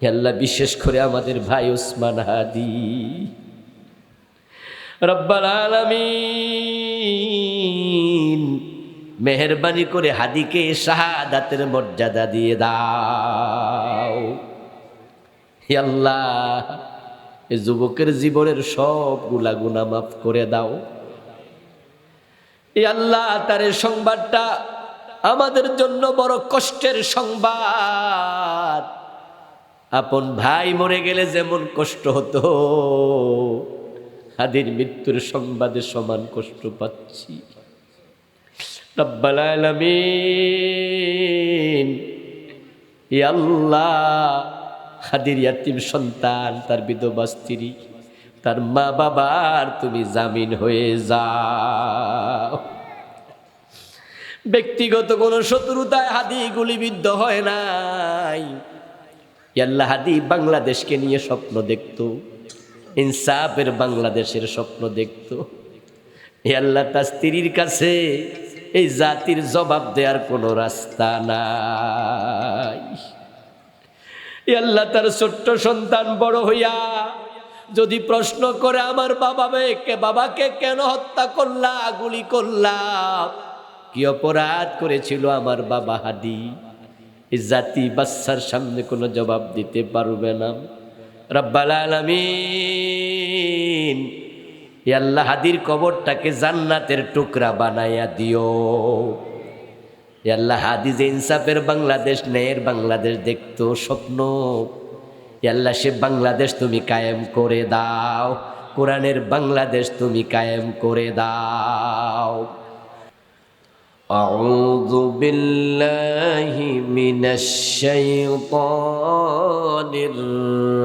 আল্লাহ বিশেষ করে আমাদের ভাই ওসমান হাদি, রব্বাল আলামিন মেহেরবানি করে হাদিকে শাহাদাতের মর্যাদা দিয়ে দাও। হে আল্লাহ, এই যুবকের জীবনের সবগুলা গুনাহ মাফ করে দাও। হে আল্লাহ, তার এই সংবাদটা আমাদের জন্য বড় কষ্টের সংবাদ। আপন ভাই মরে গেলে যেমন কষ্ট হতো, হাদির মৃত্যুর সংবাদে সমান কষ্ট পাচ্ছি। রব্বাল আলামিন, হে আল্লাহ, হাদির ইয়াতীম সন্তান, তার বিধবা স্ত্রী, তার মা বাবার তুমি জামিন হয়ে যাও। ব্যক্তিগত কোনো শত্রুতায় হাদি গুলিবিদ্ধ হয় নাই। আল্লাহ, হাদি বাংলাদেশকে নিয়ে স্বপ্ন দেখতো, ইনসাফের বাংলাদেশের স্বপ্ন দেখতো। হে আল্লাহ, তার স্ত্রীর কাছে এই জাতির জবাব দেওয়ার কোনো রাস্তা নাই। হে আল্লাহ, তার ছোট্ট সন্তান বড় হইয়া যদি প্রশ্ন করে আমার বাবাকে কেন হত্যা করলা, গুলি করলা, কি অপরাধ করেছিল আমার বাবা হাদি, এই জাতি বাচ্চার সামনে কোনো জবাব দিতে পারবে না। রব্বাল আলামিন, হে আল্লাহ, হাদির কবরটাকে জান্নাতের টুকরা বানাইয়া দিও। হে আল্লাহ, হাদি যে ইনসাফের বাংলাদেশ, ন্যায়ের বাংলাদেশ দেখতো স্বপ্ন, হে আল্লাহ, সে বাংলাদেশ তুমি কায়েম করে দাও। কোরআনের বাংলাদেশ তুমি কায়েম করে দাও। আউযু বিল্লাহি মিনাশ শাইতানির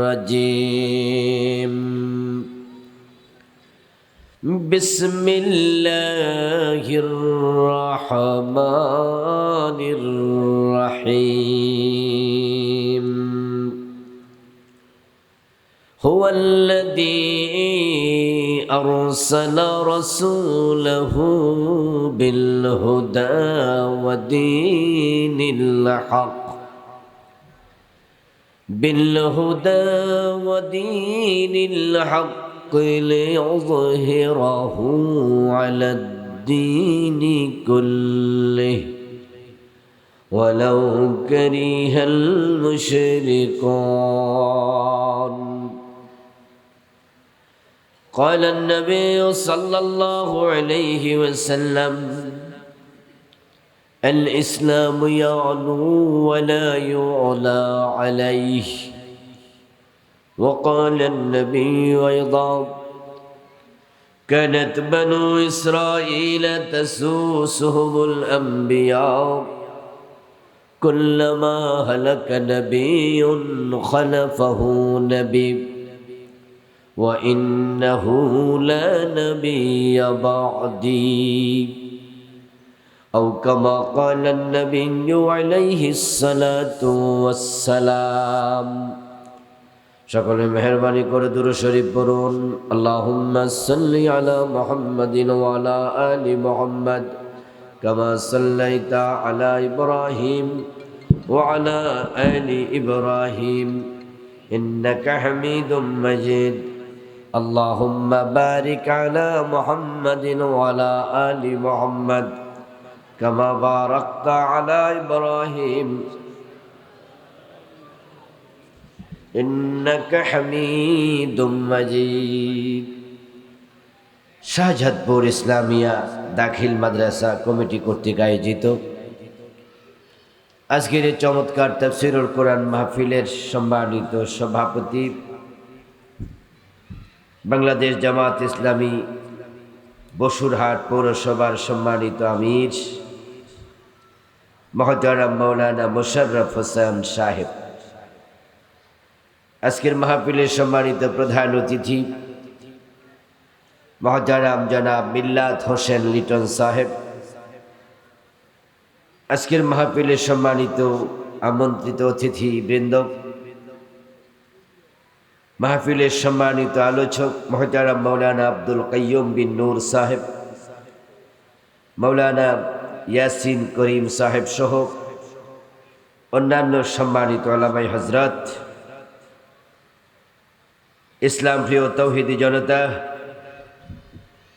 রাজিম। বিসমিল্লাহির রহমানির রহিম। হুয়াল্লাযী আরসালা রাসূলাহু বিল হুদা ওয়া দীনিল হক লিইয়ুযহিরাহু আলাদ-দীনি কুল্লিহি ওয়ালাউ কারিহাল মুশরিকুন। قال النبي صلى الله عليه وسلم: الإسلام يعلو ولا يعلى عليه. وقال النبي أيضا: كانت بنو إسرائيل تسوسهم الأنبياء كلما هلك نبي خلفه نبي وإنه لا نبي بعدي، أو كما قال النبي عليه الصلاة والسلام. সকলে মেহেরবানি করে দুরূদ শরীফ পড়ুন। আল্লাহুম্মা সাল্লি আলা মুহাম্মাদিন ওয়া আলা আলি মুহাম্মাদ কামা সাল্লাইতা আলা ইব্রাহিম ওয়া আলা আলি ইব্রাহিম ইন্নাকা হামিদুম মাজিদ। আল্লাহুম্মা বারিক আলা মুহাম্মাদিন ওয়া আলা আলি মুহাম্মাদ কামা বারাকতা আলা ইব্রাহিম ইন্নাকা হামিদুম মাজিদ। শাহজাদপুর ইসলামিয়া দাখিল মাদ্রাসা কমিটি কর্তৃক আয়োজিত আজকের এই চমৎকার তাফসীরুল কোরআন মাহফিলের সম্মানিত সভাপতি, বাংলাদেশ জামাত ইসলামী বসুরহাট পৌরসভার সম্মানিত আমির মহতারাম মাওলানা মোশাররফ হোসেন সাহেব, আজকের মাহফিলের সম্মানিত প্রধান অতিথি মহতারাম জনাব মিল্লাত হোসেন লিটন সাহেব, আজকের মাহফিলের সম্মানিত আমন্ত্রিত অতিথি বৃন্দ, মাহফিলের সম্মানিত আলোচক মহতারাম মাওলানা আব্দুল কাইয়ুম বিন নূর সাহেব, মাওলানা ইয়াসিন করিম সাহেব সহ অন্যান্য সম্মানিত উলামায়ে হযরত, ইসলাম প্রিয় তৌহিদি জনতা,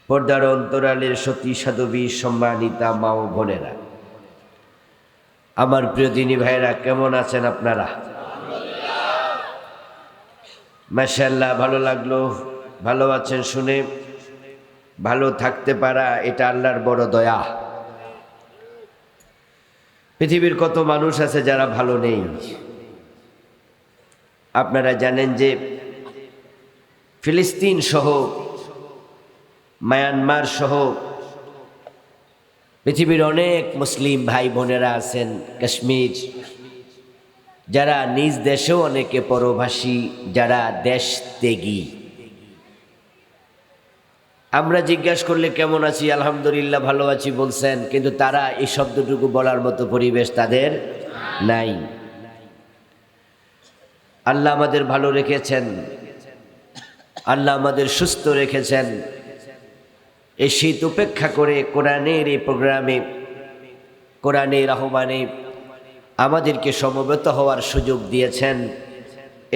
পর্দার অন্তরালের সতী সাধবী সম্মানিতা মা ও বোনেরা, আমার প্রিয় দিনী ভাইরা, কেমন আছেন আপনারা? মাশাআল্লাহ, ভালো লাগলো। ভালো আছেন শুনে। ভালো থাকতে পারা এটা আল্লাহর বড় দয়া। পৃথিবীর কত মানুষ আছে যারা ভালো নেই। আপনারা জানেন যে ফিলিস্তিন সহ, মায়ানমার সহ পৃথিবীর অনেক মুসলিম ভাই বোনেরা আছেন, কাশ্মীর, যারা নিজ দেশেও অনেকে পরভাষী, যারা দেশ ত্যাগী। আমরা জিজ্ঞাসা করলে কেমন আছি, আলহামদুলিল্লাহ ভালো আছি বলছেন, কিন্তু তারা এই শব্দটুকু বলার মতো পরিবেশ তাদের নাই। আল্লাহ আমাদের ভালো রেখেছেন, আল্লাহ আমাদের সুস্থ রেখেছেন। এই শীত উপেক্ষা করে কোরআনের এই প্রোগ্রামে, কোরআনের আহ্বানে আমাদেরকে সমবেত হওয়ার সুযোগ দিয়েছেন।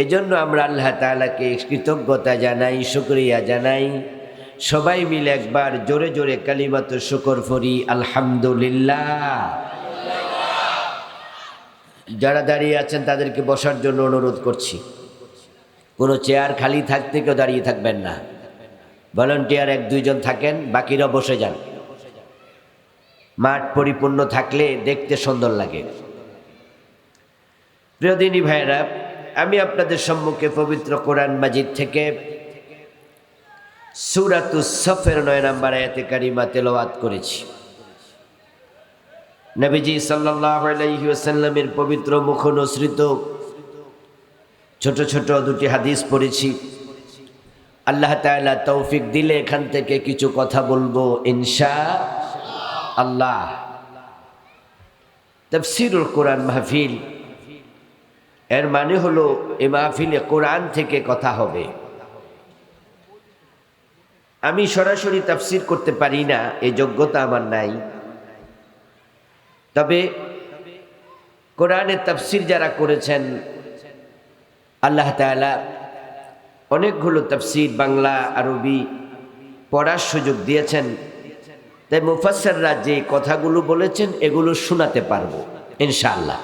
এজন্য আমরা আল্লাহ তাআলাকে কৃতজ্ঞতা জানাই, শুকরিয়া জানাই। সবাই মিলে একবার জোরে জোরে কালিমাত শুকর পড়ি, আলহামদুলিল্লাহ। যারা দাঁড়িয়ে আছেন তাদেরকে বসার জন্য অনুরোধ করছি। কোনো চেয়ার খালি থাকতে কেউ দাঁড়িয়ে থাকবেন না। ভলান্টিয়ার এক দুইজন থাকেন, বাকিরা বসে যান। মাঠ পরিপূর্ণ থাকলে দেখতে সুন্দর লাগে। প্রিয় দিনী ভাইয়েরা, আমি আপনাদের সম্মুখে পবিত্র কোরআন মাজিদ থেকে সূরাতুস সফের 9 নম্বর আয়াতে কারিমা তেলাওয়াত করেছি। নবীজি সাল্লাল্লাহু আলাইহি ওয়াসাল্লামের পবিত্র মুখ অনুসৃত ছোট ছোট দুটি হাদিস পড়েছি। আল্লাহ তাআলা তৌফিক দিলে এখান থেকে কিছু কথা বলবো ইনশাআল্লাহ। তাফসীরুল কোরআন মাহফিল, এর মানে হলো এই মাহফিলে কোরআন থেকে কথা হবে। আমি সরাসরি তাফসীর করতে পারি না, এই যোগ্যতা আমার নাই। তবে কোরআনের তাফসীর যারা করেছেন, আল্লাহ তাআলা অনেকগুলো তাফসীর বাংলা আরবি পড়ার সুযোগ দিয়েছেন। তাই মুফাসসিররা যে কথাগুলো বলেছেন এগুলো শোনাতে পারবো ইনশাআল্লাহ।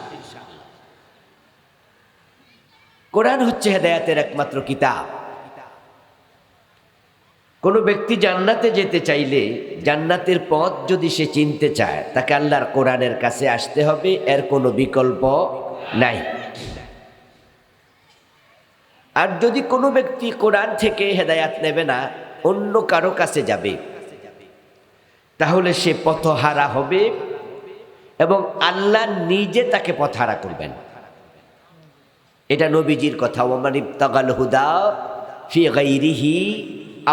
কোরআন হচ্ছে হেদায়েতের একমাত্র কিতাব। কোনো ব্যক্তি জান্নাতে যেতে চাইলে, জান্নাতের পথ যদি সে চিনতে চায়, তাকে আল্লাহর কোরআনের কাছে আসতে হবে, এর কোনো বিকল্প নাই। আর যদি কোনো ব্যক্তি কোরআন থেকে হেদায়াত নেবে না, অন্য কারো কাছে যাবে, তাহলে সে পথহারা হবে এবং আল্লাহ নিজে তাকে পথহারা করবেন। এটা নবীজির কথা, ওমান ইবতাগাল হুদা ফি গায়রিহি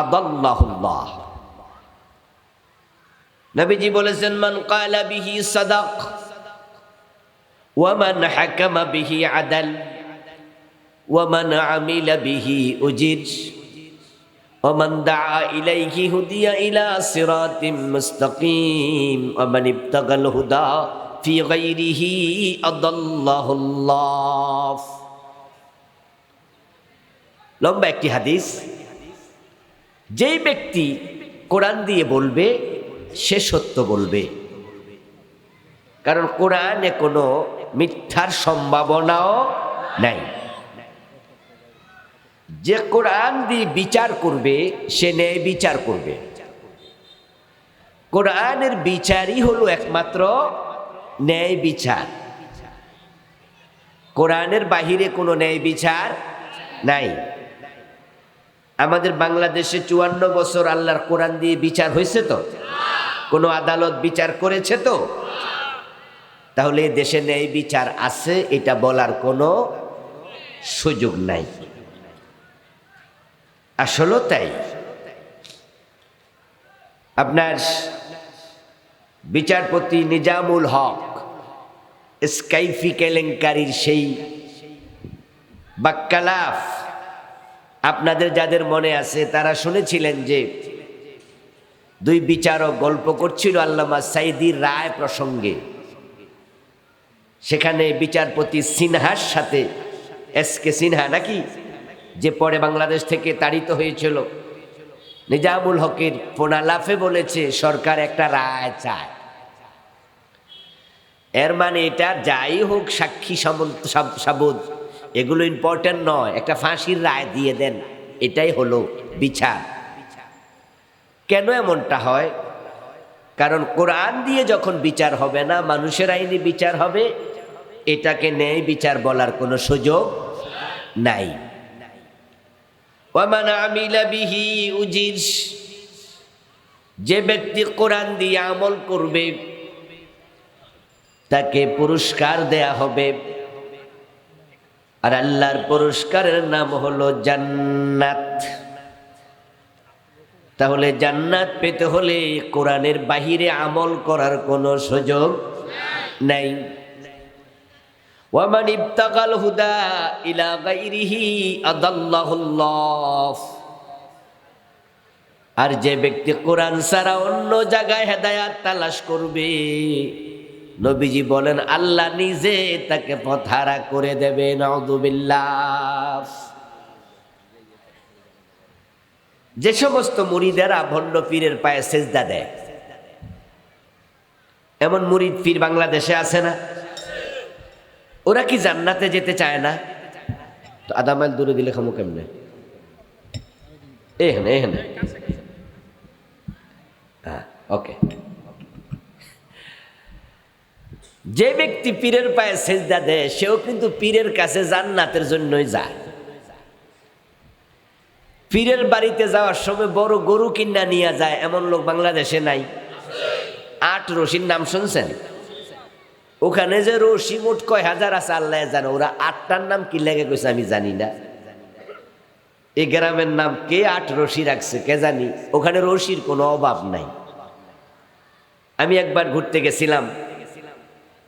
আদাল্লাহুল্লাহ। নবীজি বলেছেন, মান ক্বালা বিহি সাদাক ওয়া মান হাকামা বিহি আদাল ওয়া মান আমিলা বিহি উজির ওয়া মান দাআ ইলাইহি হুদিয়া ইলা সিরাতিম মুস্তাকিম ওয়া মান ইবতাগাল হুদা ফি গায়রিহি আদাল্লাহুল্লাহ। লম্বা একটি হাদিস। যেই ব্যক্তি কোরআন দিয়ে বলবে সে সত্য বলবে, কারণ কোরআনে কোনো মিথ্যার সম্ভাবনাও নাই। যে কোরআন দিয়ে বিচার করবে সে ন্যায় বিচার করবে। কোরআনের বিচারই হলো একমাত্র ন্যায় বিচার। কোরআনের বাহিরে কোনো ন্যায় বিচার নাই। আমাদের বাংলাদেশে 54 বছর আল্লাহর কোরআন দিয়ে বিচার হয়েছে তো? কোনো আদালত বিচার করেছে তো? তাহলে দেশে ন্যায় বিচার আছে এটা বলার কোনো সুযোগ নাই। আসলে তাই। আপনার বিচারপতি নিজামুল হক স্কাইফি কেলেঙ্কারির সেই বাক্যালাপ আপনাদের যাদের মনে আছে তারা শুনেছিলেন যে দুই বিচারক গল্প করছিল আল্লামা সাঈদীর রায় প্রসঙ্গে। সেখানে বিচারপতি সিনহার সাথে, এস কে সিনহা নাকি, যে পরে বাংলাদেশ থেকে তাড়িত হয়েছিল, নিজামুল হকের ফোনালাফে বলেছে সরকার একটা রায় চায়। এর মানে এটা যাই হোক, সাক্ষী সাবুদ এগুলো ইম্পর্টেন্ট নয়, একটা ফাঁসির রায় দিয়ে দেন, এটাই হলো বিচার। কেন এমনটা হয়? কারণ কোরআন দিয়ে যখন বিচার হবে না, মানুষের আইনি বিচার হবে, এটাকে ন্যায় বিচার বলার কোনো সুযোগ নাই। ওয়ামান আমিলা বিহি উজির, যে ব্যক্তি কোরআন দিয়ে আমল করবে তাকে পুরস্কার দেয়া হবে। আর আল্লাহর পুরস্কারের নাম হলো জান্নাত। তাহলে জান্নাত পেতে হলে কোরআনের বাহিরে আমল করার কোনো সুযোগ নাই। ওয়ামান ইবতাগাল হুদা ইলা গায়রিহি আদাল্লাহুল্লাহ, আর যে ব্যক্তি কোরআন ছাড়া অন্য জায়গায় হেদায়াত তালাশ করবে, নবীজি বলেন আল্লাহ নিজে তাকে পথহারা করে দেবে। নাউযুবিল্লাহ। যে সমস্ত মুরিদেরা ভণ্ড পীরের পায়ে সেজদা দেয়, এমন মুরিদ পীর বাংলাদেশে আছে না? ওরা কি জান্নাতে যেতে চায় না? তো আধা মাইল দূরে দিলে খামো কেমনে? এখানে এখানে, হ্যাঁ, ওকে। যে ব্যক্তি পীরের পায়ে সেজদা দেয় সেও কিন্তু পীরের কাছে জান্নাতের জন্যই যায়। পীরের বাড়িতে যাওয়ার সময় বড় গরু কিনা নিয়ে যায়, এমন লোক বাংলাদেশে নাই? 8 রশির নাম শুনছেন? ওখানে যে রশি মোট কয় হাজার আছে আল্লাহ জানে। ওরা 8টার নাম কি লেগে গেছে আমি জানি না। এই গ্রামের নাম কে 8 রশি রাখছে কে জানি। ওখানে রশির কোনো অভাব নাই। আমি একবার ঘুরতে গেছিলাম,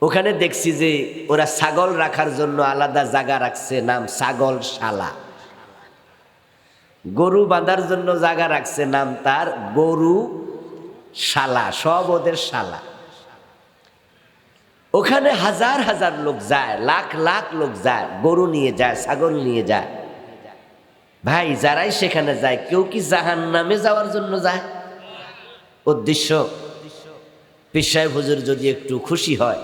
ওখানে দেখছি যে ওরা ছাগল রাখার জন্য আলাদা জায়গা রাখছে, নাম ছাগল শালা। গরু বাঁধার জন্য জায়গা রাখছে, নাম তার গরু শালা, সব ওদের শালা। ওখানে হাজার হাজার লোক যায়, লাখ লাখ লোক যায়, গরু নিয়ে যায়, ছাগল নিয়ে যায়। ভাই, যারাই সেখানে যায় কেউ কি জাহান্নামে যাওয়ার জন্য যায়? উদ্দেশ্য পীর সাহেব হুজুর যদি একটু খুশি হয়,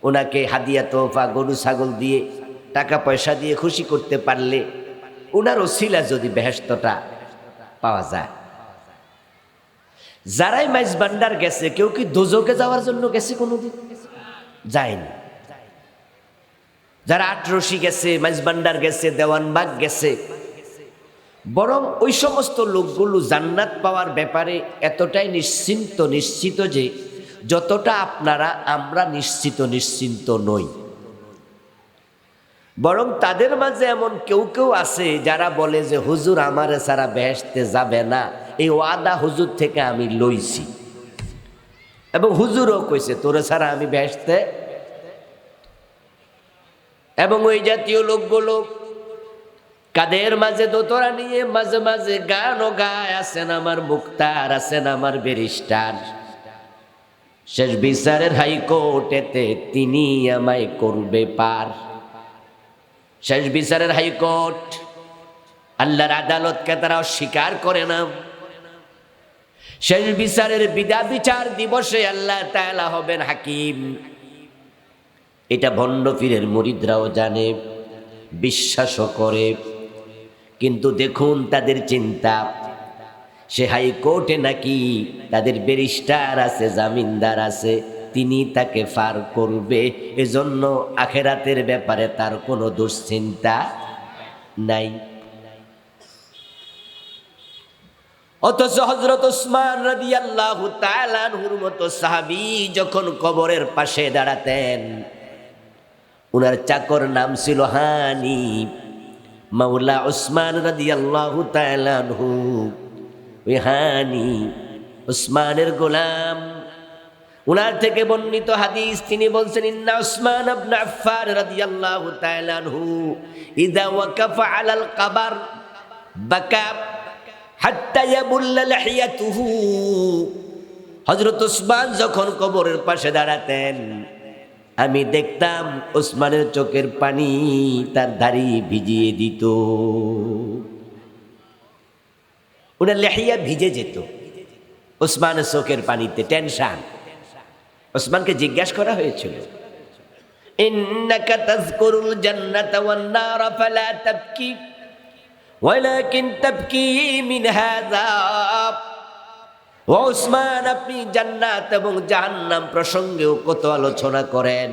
ওনাকে হাদিয়া তোফা গরু ছাগল দিয়ে টাকা পয়সা দিয়ে খুশি করতে পারলে ওনার ওসিলা যদি বেহেশতটা পাওয়া যায়। যারাই মাইজ ভান্ডার গেছে কেউ কি দোজকে যাওয়ার জন্য গেছে? কোনোদিন যায়নি। যারা 8 রশি গেছে, মাইজ ভান্ডার গেছে, দেওয়ানবাগ গেছে, বরং ওই সমস্ত লোকগুলো জান্নাত পাওয়ার ব্যাপারে এতটাই নিশ্চিত যে যতটা আমরা নিশ্চিন্ত নই। বরং তাদের মাঝে এমন কেউ কেউ আছে যারা বলে যে হুজুর আমারে ছাড়া বেহেশতে যাবে না, এই ওয়াদা হুজুর থেকে আমি লইছি, এবং হুজুরও কইছে তোরে ছাড়া আমি বেহেশতে। এবং ওই জাতীয় লোকগুলো কাদের মাঝে দোতরা নিয়ে মাঝে মাঝে গানও গায়। আছেন আমার মুক্তার, আছেন আমার ব্যারিস্টার, শেষ বিচারের হাইকোর্টেতে তিনি আমায় করবে পার। শেষ বিচারের হাইকোর্ট, আল্লাহর আদালতকে তারা অস্বীকার করে না। শেষ বিচারের বিচার দিবসে আল্লাহ তাআলা হবেন হাকিম। এটা ভণ্ড পীরের মুরিদরাও জানে, বিশ্বাসও করে। কিন্তু দেখুন তাদের চিন্তা, সে হাইকোর্টে নাকি তাদের ব্যারিস্টার আছে, জামিনদার আছে, তিনি তাকে পার করবে। এজন্য আখেরাতের ব্যাপারে তার কোনো দুশ্চিন্তা নাই। অথচ হযরত ওসমান রাদিয়াল্লাহু তাআলা আনহুর মতো সাহাবী যখন কবরের পাশে দাঁড়াতেন, উনার চাকর নাম ছিল হানি। মাওলা ওসমান রাদিয়াল্লাহু তাআলা আনহু, ওই হানি ওসমানের গোলাম। উনার থেকে বর্ণিত হাদিস, তিনি বলছেন ইন্না উসমান ইবনে আফফান রাদিয়াল্লাহু তাআলা আনহু ইযা ওয়াকাফা আলাল কবর বাকা হাত্তা ইয়াবুল্লা লিহিয়াতুহু। হযরত উসমান যখন কবরের পাশে দাঁড়াতেন, আমি দেখতাম ওসমানের চোখের পানি তার দাড়ি ভিজিয়ে দিত, ওনার লেহিয়া ভিজে যেত ওসমানের চোখের পানিতে। টেনশন। ওসমানকে জিজ্ঞাসা করা হয়েছিল, ইন্নাকা তাযকুরুল জান্নাতা ওয়ান নার ফালা তাবকি ওয়ালাকিন তাবকি মিন হাযা। ও ওসমান, আপনি জান্নাত এবং জাহান্নাম প্রসঙ্গেও কত আলোচনা করেন,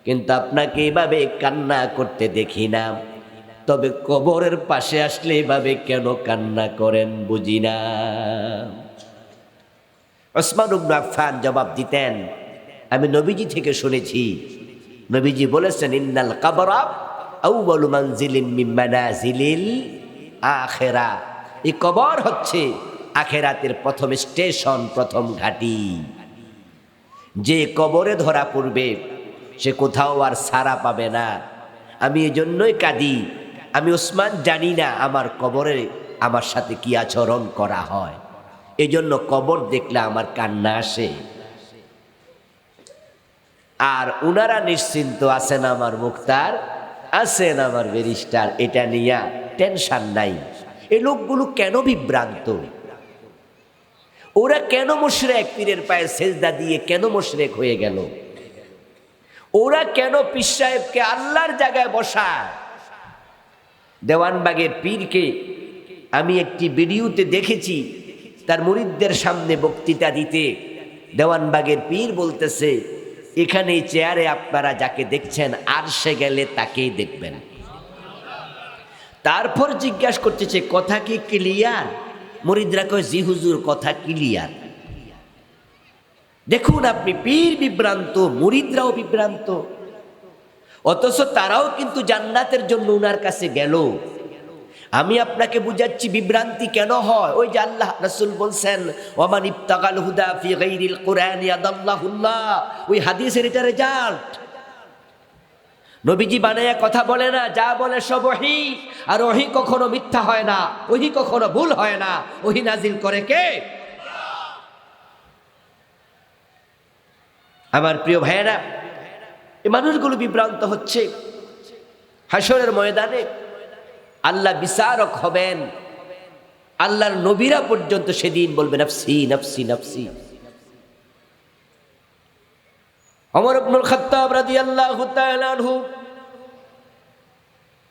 কিন্তু আপনাকে এভাবে কান্না করতে দেখি না। তবে কবরের পাশে আসলে এভাবে কেন কান্না করেন বুঝি না। ওসমান ইবনে আফফান জবাব দিতেন, আমি নবীজি থেকে শুনেছি, নবীজি বলেছেন, ইন্নাল কবরা আউয়ালু মানজিলিন মিন মানাজিলিল আখিরা। এই কবর হচ্ছে আখিরাতের প্রথম স্টেশন, প্রথম ঘাঁটি। যে কবরে ধরা পড়বে সে কোথাও আর ছাড়া পাবে না। আমি এই জন্যই কাঁদি, আমি ওসমান জানি না আমার কবরে আমার সাথে কি আচরণ করা হয়, এই জন্য কবর দেখলে আমার কান্না আসে। আর উনারা নিশ্চিন্ত আছেন, আমার মুখতার আছেন, আমার ব্যারিস্টার, এটা নিয়ে টেনশন নাই। এই লোকগুলো কেন বিভ্রান্ত? ওরা কেন মুশরিক? পীরের পায়ে সেজদা দিয়ে কেন মুশরিক হয়ে গেল? ওরা কেন পীর সাহেবকে আল্লাহর জায়গায় বসায়? দেওয়ানবাগের পীরকে আমি একটি ভিডিওতে দেখেছি, তার মুরিদদের সামনে বক্তৃতা দিতে দেওয়ানবাগের পীর বলতেছে, এখানে চেয়ারে আপনারা যাকে দেখছেন আরশে গেলে তাকেই দেখবেন। তারপর জিজ্ঞাসা করতেছে, কথা কি ক্লিয়ার? মুরিদরা কয়, জি হুজুর, কথা ক্লিয়ার। দেখুন আপনি, পীর বিভ্রান্ত, মুরিদরাও বিভ্রান্ত, অথচ তারাও কিন্তু জান্নাতের জন্য উনার কাছে গেল। আমি আপনাকে বুঝাচ্ছি বিভ্রান্তি কেন হয়। ওই যে আল্লাহ রাসূল বলছেন, ওয়ামান ইবতাগাল হুদা ফি গায়রিল কুরআনি আদাল্লাহুল্লাহ, ওই হাদিসের এটা রেজাল্ট। নবীজি বানায়া কথা বলে না, যা বলে সব ওহী। আর ওহী কখনো মিথ্যা হয় না, ওহী কখনো ভুল হয় না। ওহী নাজিল করে কে? আমার প্রিয় ভাইয়েরা, এই মানুষগুলো বিভ্রান্ত হচ্ছে। হাশরের ময়দানে আল্লাহ বিচারক হবেন, আল্লাহর নবীরা পর্যন্ত সেদিন বলবে নাফসি নাফসি নাফসি। ওমর ইবনুল খাত্তাব রাদিয়াল্লাহু তাআলা আনহু,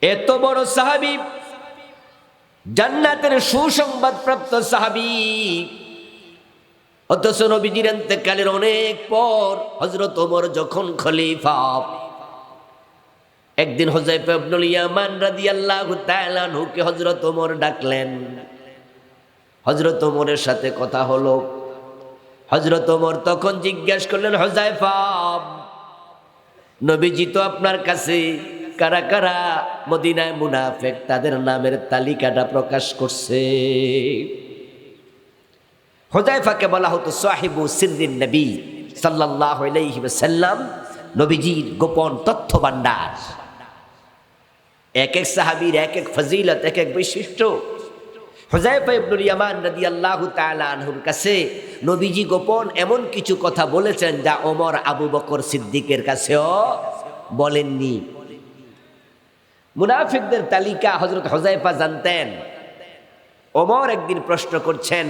এত বড় সাহাবী, জান্নাতের সুসংবাদ প্রাপ্ত সাহাবী, অথচ নবীজির ইন্তেকালের অনেক পর হযরত ওমর যখন খলিফা, একদিন হুযায়ফা ইবনুল ইয়ামান রাদিয়াল্লাহু তাআলা আনহুকে হযরত ওমর ডাকলেন। হযরত ওমরের সাথে কথা হলো। হযরত ওমর তখন জিজ্ঞাসা করলেন, হুযায়ফা, নবীজি তো আপনার কাছে কারা কারা মদিনায় মুনাফিক তাদের নামের তালিকাটা প্রকাশ করছে। হুযায়ফাকে বলা হতো সাহিবু সিররিন নবী সাল্লাল্লাহু আলাইহি ওয়াসাল্লাম, নবীজির গোপন তথ্য ভান্ডার। এক এক সাহাবীর এক এক ফজিলত, এক এক বৈশিষ্ট্য। হুযায়ফা ইবনুল ইয়ামান রাদিয়াল্লাহু তাআলা আনহুর কাছে নবীজি গোপন এমন কিছু কথা বলেছেন যা ওমর, আবু বকর সিদ্দিকের কাছেও বলেননি। মুনাফিকদের তালিকা হযরত হুযায়ফা জানতেন। ওমর একদিন প্রশ্ন করছেন,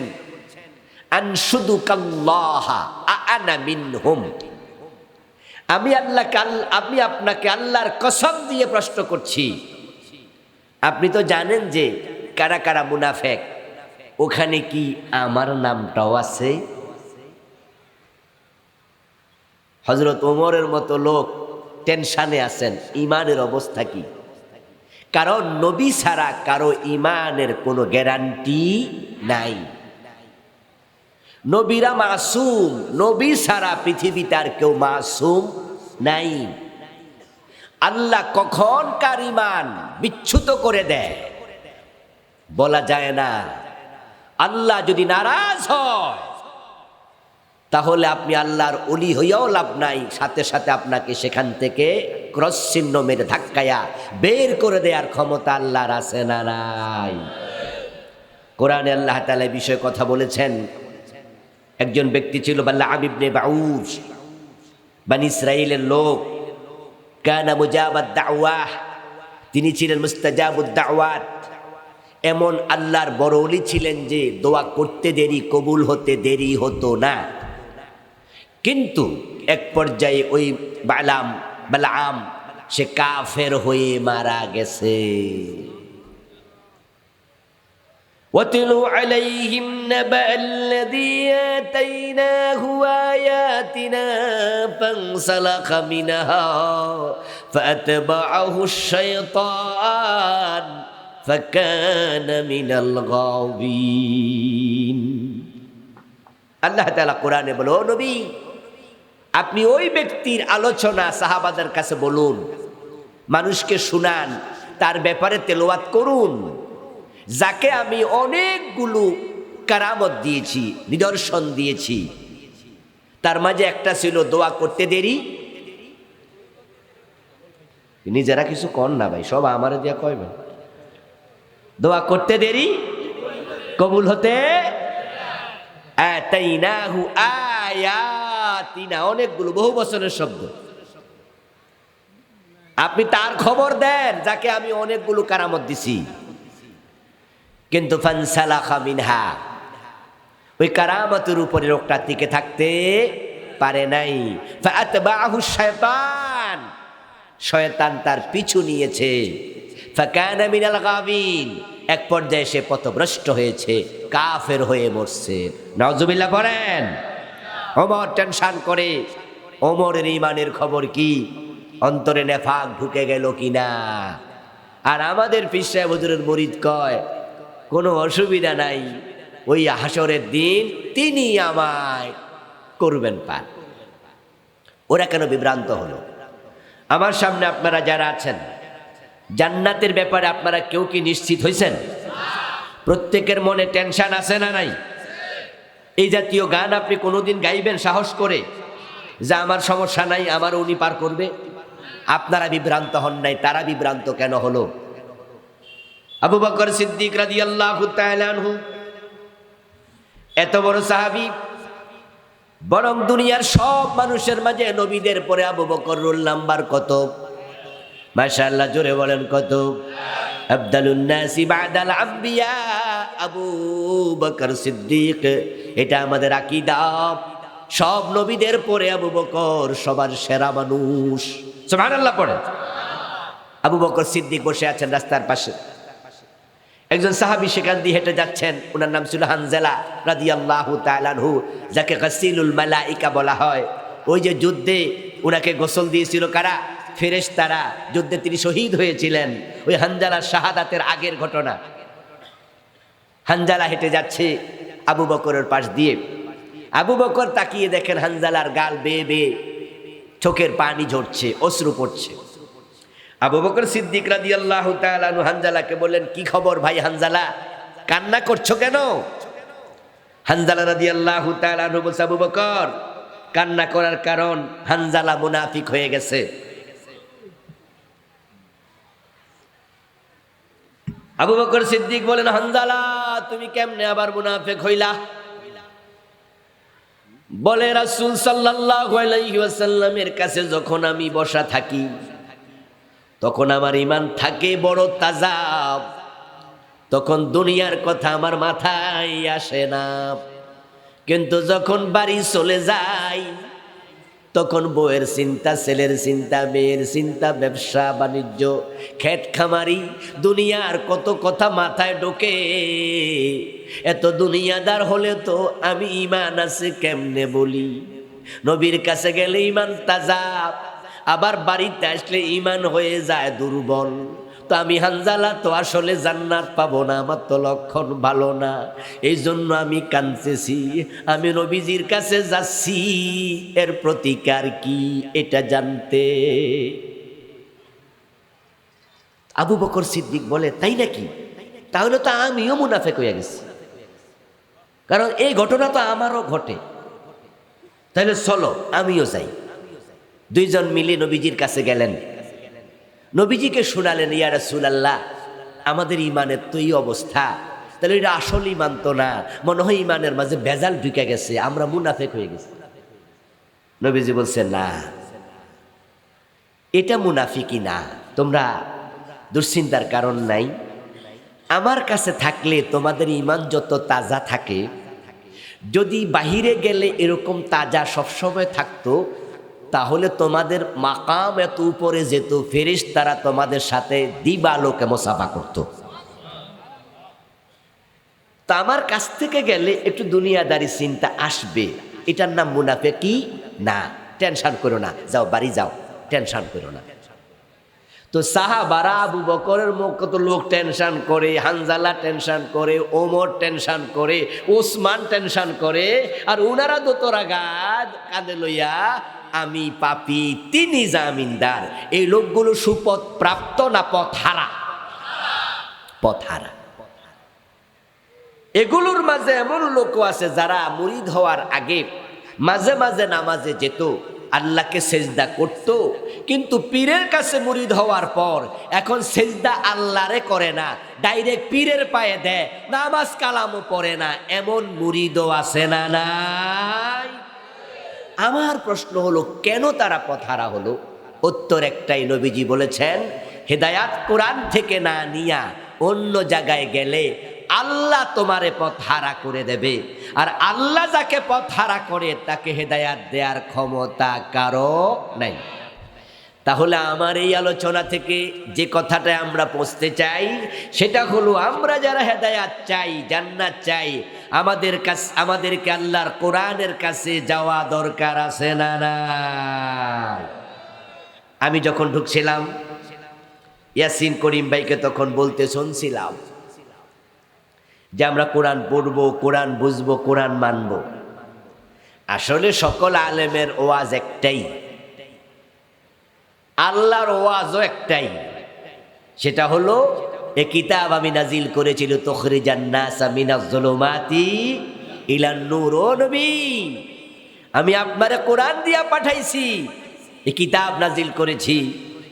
আনশুদুকাল্লাহ আনা মিনহুম, আমি আপনাকে আল্লাহর কসম দিয়ে প্রশ্ন করছি, আপনি তো জানেন যে কারা কারা মুনাফিক, ওখানে কি আমার নামটাও আছে? হযরত ওমরের মতো লোক টেনশনে আছেন, ইমানের অবস্থা কি? কারণ নবী ছাড়া কারো ইমানের কোনো গ্যারান্টি নাই। নবীরা মাসুম, নবী ছাড়া পৃথিবীতে আর কেউ মাসুম নাই। আল্লাহ কখন কার ইমান বিচ্যুত করে দেয় বলা যায় না। আল্লাহ যদি নারাজ হয় তাহলে আপনি আল্লাহর ওলি হইয়াও লাভ নাই, সাথে সাথে আপনাকে সেখান থেকে ক্রস চিহ্ন মেরে ধাক্কায়া বের করে দেওয়ার ক্ষমতা আল্লাহর আছে না নাই? কোরআনে আল্লাহ তাআলা এই বিষয়ে কথা বলেছেন। একজন ব্যক্তি ছিল বাল্লাম ইবনে বাউস, বানি ইসরাইলের লোক, কানা মুজাবাদ দাওয়াহ, তিনি ছিলেন মুস্তাজাবুদ দাওয়াত। এমন আল্লাহর বড় ওলি ছিলেন যে দোয়া করতে দেরি, কবুল হতে দেরি হতো না। কিন্তু এক পর্যায়ে ওই বালাম সে কাফের হয়ে মারা গেছে। وَاتْلُ عَلَيْهِمْ نَبَأَ الَّذِي آتَيْنَاهُ آيَاتِنَا فَانسَلَخَ مِنْهَا فَأَتْبَعَهُ الشَّيْطَانُ فَكَانَ مِنَ الْغَاوِينَ। আল্লাহ তাআলা কোরআনে বলে, ও নবী, আপনি ওই ব্যক্তির আলোচনা সাহাবাদের কাছে বলুন, মানুষকে শুনান, তার ব্যাপারে তেলাওয়াত করুন, যাকে আমি অনেকগুলো কারামত দিয়েছি, নিদর্শন দিয়েছি। তার মাঝে একটা ছিল দোয়া করতে দেরি। নিজেরা কিছু কর না ভাই, সব আমারে দিয়া কইবেন। দোয়া করতে দেরি, কবুল হতে আতাইনাহু আয়াতিনা, অনেকগুলো বহু বছরের শব্দ। আপনি তার খবর দেন যাকে আমি অনেকগুলো কারামত দিছি। কিন্তু ফানসালাখা মিনহা, ওই কারামতের উপরে লোকটা টিকে থাকতে পারে নাই। ফাআতবাহু শায়তান, শয়তান তার পিছু নিয়েছে। ফাকানা মিনাল গাবিন, এক পর্যায়ে সে পথভ্রষ্ট হয়েছে, কাফের হয়ে মরছে। নাউজুবিল্লাহ পড়েন। ওমর টেনশন করে, ওমরের ইমানের খবর কি, অন্তরে নেফাক ঢুকে গেল কিনা। আর আমাদের পীর সাহেব হুজুরের মুরিদ কয়, কোনো অসুবিধা নাই, ওই হাসরের দিন তিনি আমায় করবেন পার। ওরা কেন বিভ্রান্ত হলো? আমার সামনে আপনারা যারা আছেন, জান্নাতের ব্যাপারে আপনারা কেউ কি নিশ্চিত হয়েছেন? প্রত্যেকের মনে টেনশন আছে না নাই? এই জাতীয় গান আপনি কোনোদিন গাইবেন সাহস করে যে আমার সমস্যা নাই, আমার উনি পার করবে? আপনারা বিভ্রান্ত হন নাই, তারা বিভ্রান্ত কেন হলো? আবু বকর সিদ্দিক রাদিয়াল্লাহু তাআলা আনহু এত বড় সাহাবী, বরং দুনিয়ার সব মানুষের মাঝে নবীদের পরে আবু বকর রোল নাম্বার কত? মাশাআল্লাহ, জোরে বলেন কত? আফদালুন নাসি বাদাল আম্বিয়া আবু বকর সিদ্দিক। এটা আমাদের আকীদা, সব নবীদের পরে আবু বকর সবার সেরা মানুষ। সুবহানাল্লাহ পড়েন। আবু বকর সিদ্দিক বসে আছেন রাস্তার পাশে, একজন সাহাবী সেখান দিয়ে হেঁটে যাচ্ছেন, ওনার নাম ছিল হানজালা রাদিয়াল্লাহু তাআলা আনহু, যাকে গাসিলুল মালাইকা বলা হয়। ওই যে যুদ্ধে ওনাকে গোসল দিয়েছিল কারা? ফেরেশতারা। যুদ্ধে তিনি শহীদ হয়েছিলেন। ওই হানজালার শাহাদাতের আগের ঘটনা। হানজালা হেঁটে যাচ্ছে আবু বকরের পাশ দিয়ে। আবু বকর তাকিয়ে দেখেন হানজালার গাল বেয়ে বেয়ে চোখের পানি ঝরছে, অশ্রু পড়ছে। আবু বকর সিদ্দিক রাদিয়াল্লাহু তাআলা আনহু হানজালাকে বললেন, কি খবর ভাই হানজালা, কান্না করছো কেন? হানজালা রাদিয়াল্লাহু তাআলা আনহু বলছে, আবু বকর, কান্না করার কারণ হানজালা মুনাফিক হয়ে গেছে। আবু বকর সিদ্দিক বলেন, হানজালা তুমি কেমনে আবার মুনাফিক হইলা? বলে, রাসূল সাল্লাল্লাহু আলাইহি ওয়াসাল্লামের কাছে যখন আমি বসা থাকি তখন আমার ঈমান থাকে বড় তাজা, তখন দুনিয়ার কথা আমার মাথায় আসে না। কিন্তু যখন বাড়ি চলে যাই তখন বউয়ের চিন্তা, ছেলের চিন্তা, মেয়ের চিন্তা, ব্যবসা বাণিজ্য, ক্ষেত খামারি, দুনিয়ার কত কথা মাথায় ঢোকে। এত দুনিয়াদার হলে তো আমি ঈমান আছে কেমনে বলি? নবীর কাছে গেলে ঈমান তাজা, আবার বাড়িতে আসলে ঈমান হয়ে যায় দুর্বল। তো আমি হানজালা তো আসলে জান্নাত পাবো না, আমার তো লক্ষণ ভালো না। এই জন্য আমি কাঁদতেছি, আমি নবীজির কাছে যাচ্ছি, এর প্রতিকার কি এটা জানতে। আবু বকর সিদ্দিক বলে, তাই নাকি? তাহলে তো আমিও মুনাফিক হয়ে গেছি, কারণ এই ঘটনা তো আমারও ঘটে। তাহলে চলো আমিও যাই। দুইজন মিলে নবীজির কাছে গেলেন, নবীজিকে শোনালেন, ইয়া রাসূলুল্লাহ, আমাদের ঈমানের তো এই অবস্থা, তাহলে এটা আসল ঈমান তো না, মনে হয় ঈমানের মাঝে ভেজাল ঢুকে গেছে, আমরা মুনাফিক হয়ে গেছি। নবীজি বলছেন, না, এটা মুনাফিকি না, তোমরা দুশ্চিন্তার কারণ নাই। আমার কাছে থাকলে তোমাদের ঈমান যত তাজা থাকে, যদি বাহিরে গেলে এরকম তাজা সবসময় থাকতো, তাহলে তোমাদের মাকাম এত উপরে যেত, ফেরেশতারা তোমাদের সাথে দিবালোকে মুসাফা করত। তা আমার কাছ থেকে গেলে একটু দুনিয়াদারি চিন্তা আসবে, এটার নাম মুনাফিকি না। টেনশন করো না, যাও বাড়ি যাও, টেনশন করো না। তো সাহাবারা, আবু বকরের মতো লোক টেনশন করে, হানজালা টেনশন করে, ওমর টেনশন করে, ওসমান টেনশন করে, আর উনারা দোতরা কাঁধে লইয়া আমি পাপী, তিনি জামিনদার। এই লোকগুলো সুপথ প্রাপ্ত না পথহারা? পথহারা। এগুলোর মাঝে এমন লোকও আছে যারা মুরিদ হওয়ার আগে মাঝে মাঝে নামাজে যেত, আল্লাহকে সেজদা করত, কিন্তু পীরের কাছে মুরিদ হওয়ার পর এখন সেজদা আল্লাহরে করে না, ডাইরেক্ট পীরের পায়ে দেয়, নামাজ কালামও পড়ে না। এমন মুরিদও আছে না নাই? আমার প্রশ্ন হলো, কেন তারা পথহারা হলো? উত্তর একটাই, নবীজি বলেছেন, হেদায়াত কোরআন থেকে না নিয়া অন্য জায়গায় গেলে আল্লাহ তোমারে পথহারা করে দেবে, আর আল্লাহ যাকে পথহারা করে তাকে হেদায়াত দেওয়ার ক্ষমতা কারো নাই। তাহলে আমার এই আলোচনা থেকে যে কথাটা আমরা পৌঁছতে চাই সেটা হলো, আমরা যারা হেদায়াত চাই, জান্নাত চাই, আমাদেরকে আল্লাহর কোরআনের কাছে যাওয়া দরকার আছে না না? আমি যখন ঢুকছিলাম ইয়াসিন করিম ভাইকে তখন বলতে শুনছিলাম যে আমরা কোরআন পড়বো, কোরআন বুঝবো, কোরআন মানবো। আসলে সকল আলেমের ওয়াজ একটাই, আল্লাহর ওয়াজও একটাই, সেটা হলো এ কিতাব আমি নাজিল করেছিল তুখরিজান নাস মিনাজ যুলুমাতি ইলান নূর। ও নবী, আমি আপনারে কোরআন দিয়া পাঠাইছি, এই কিতাব নাজিল করেছি,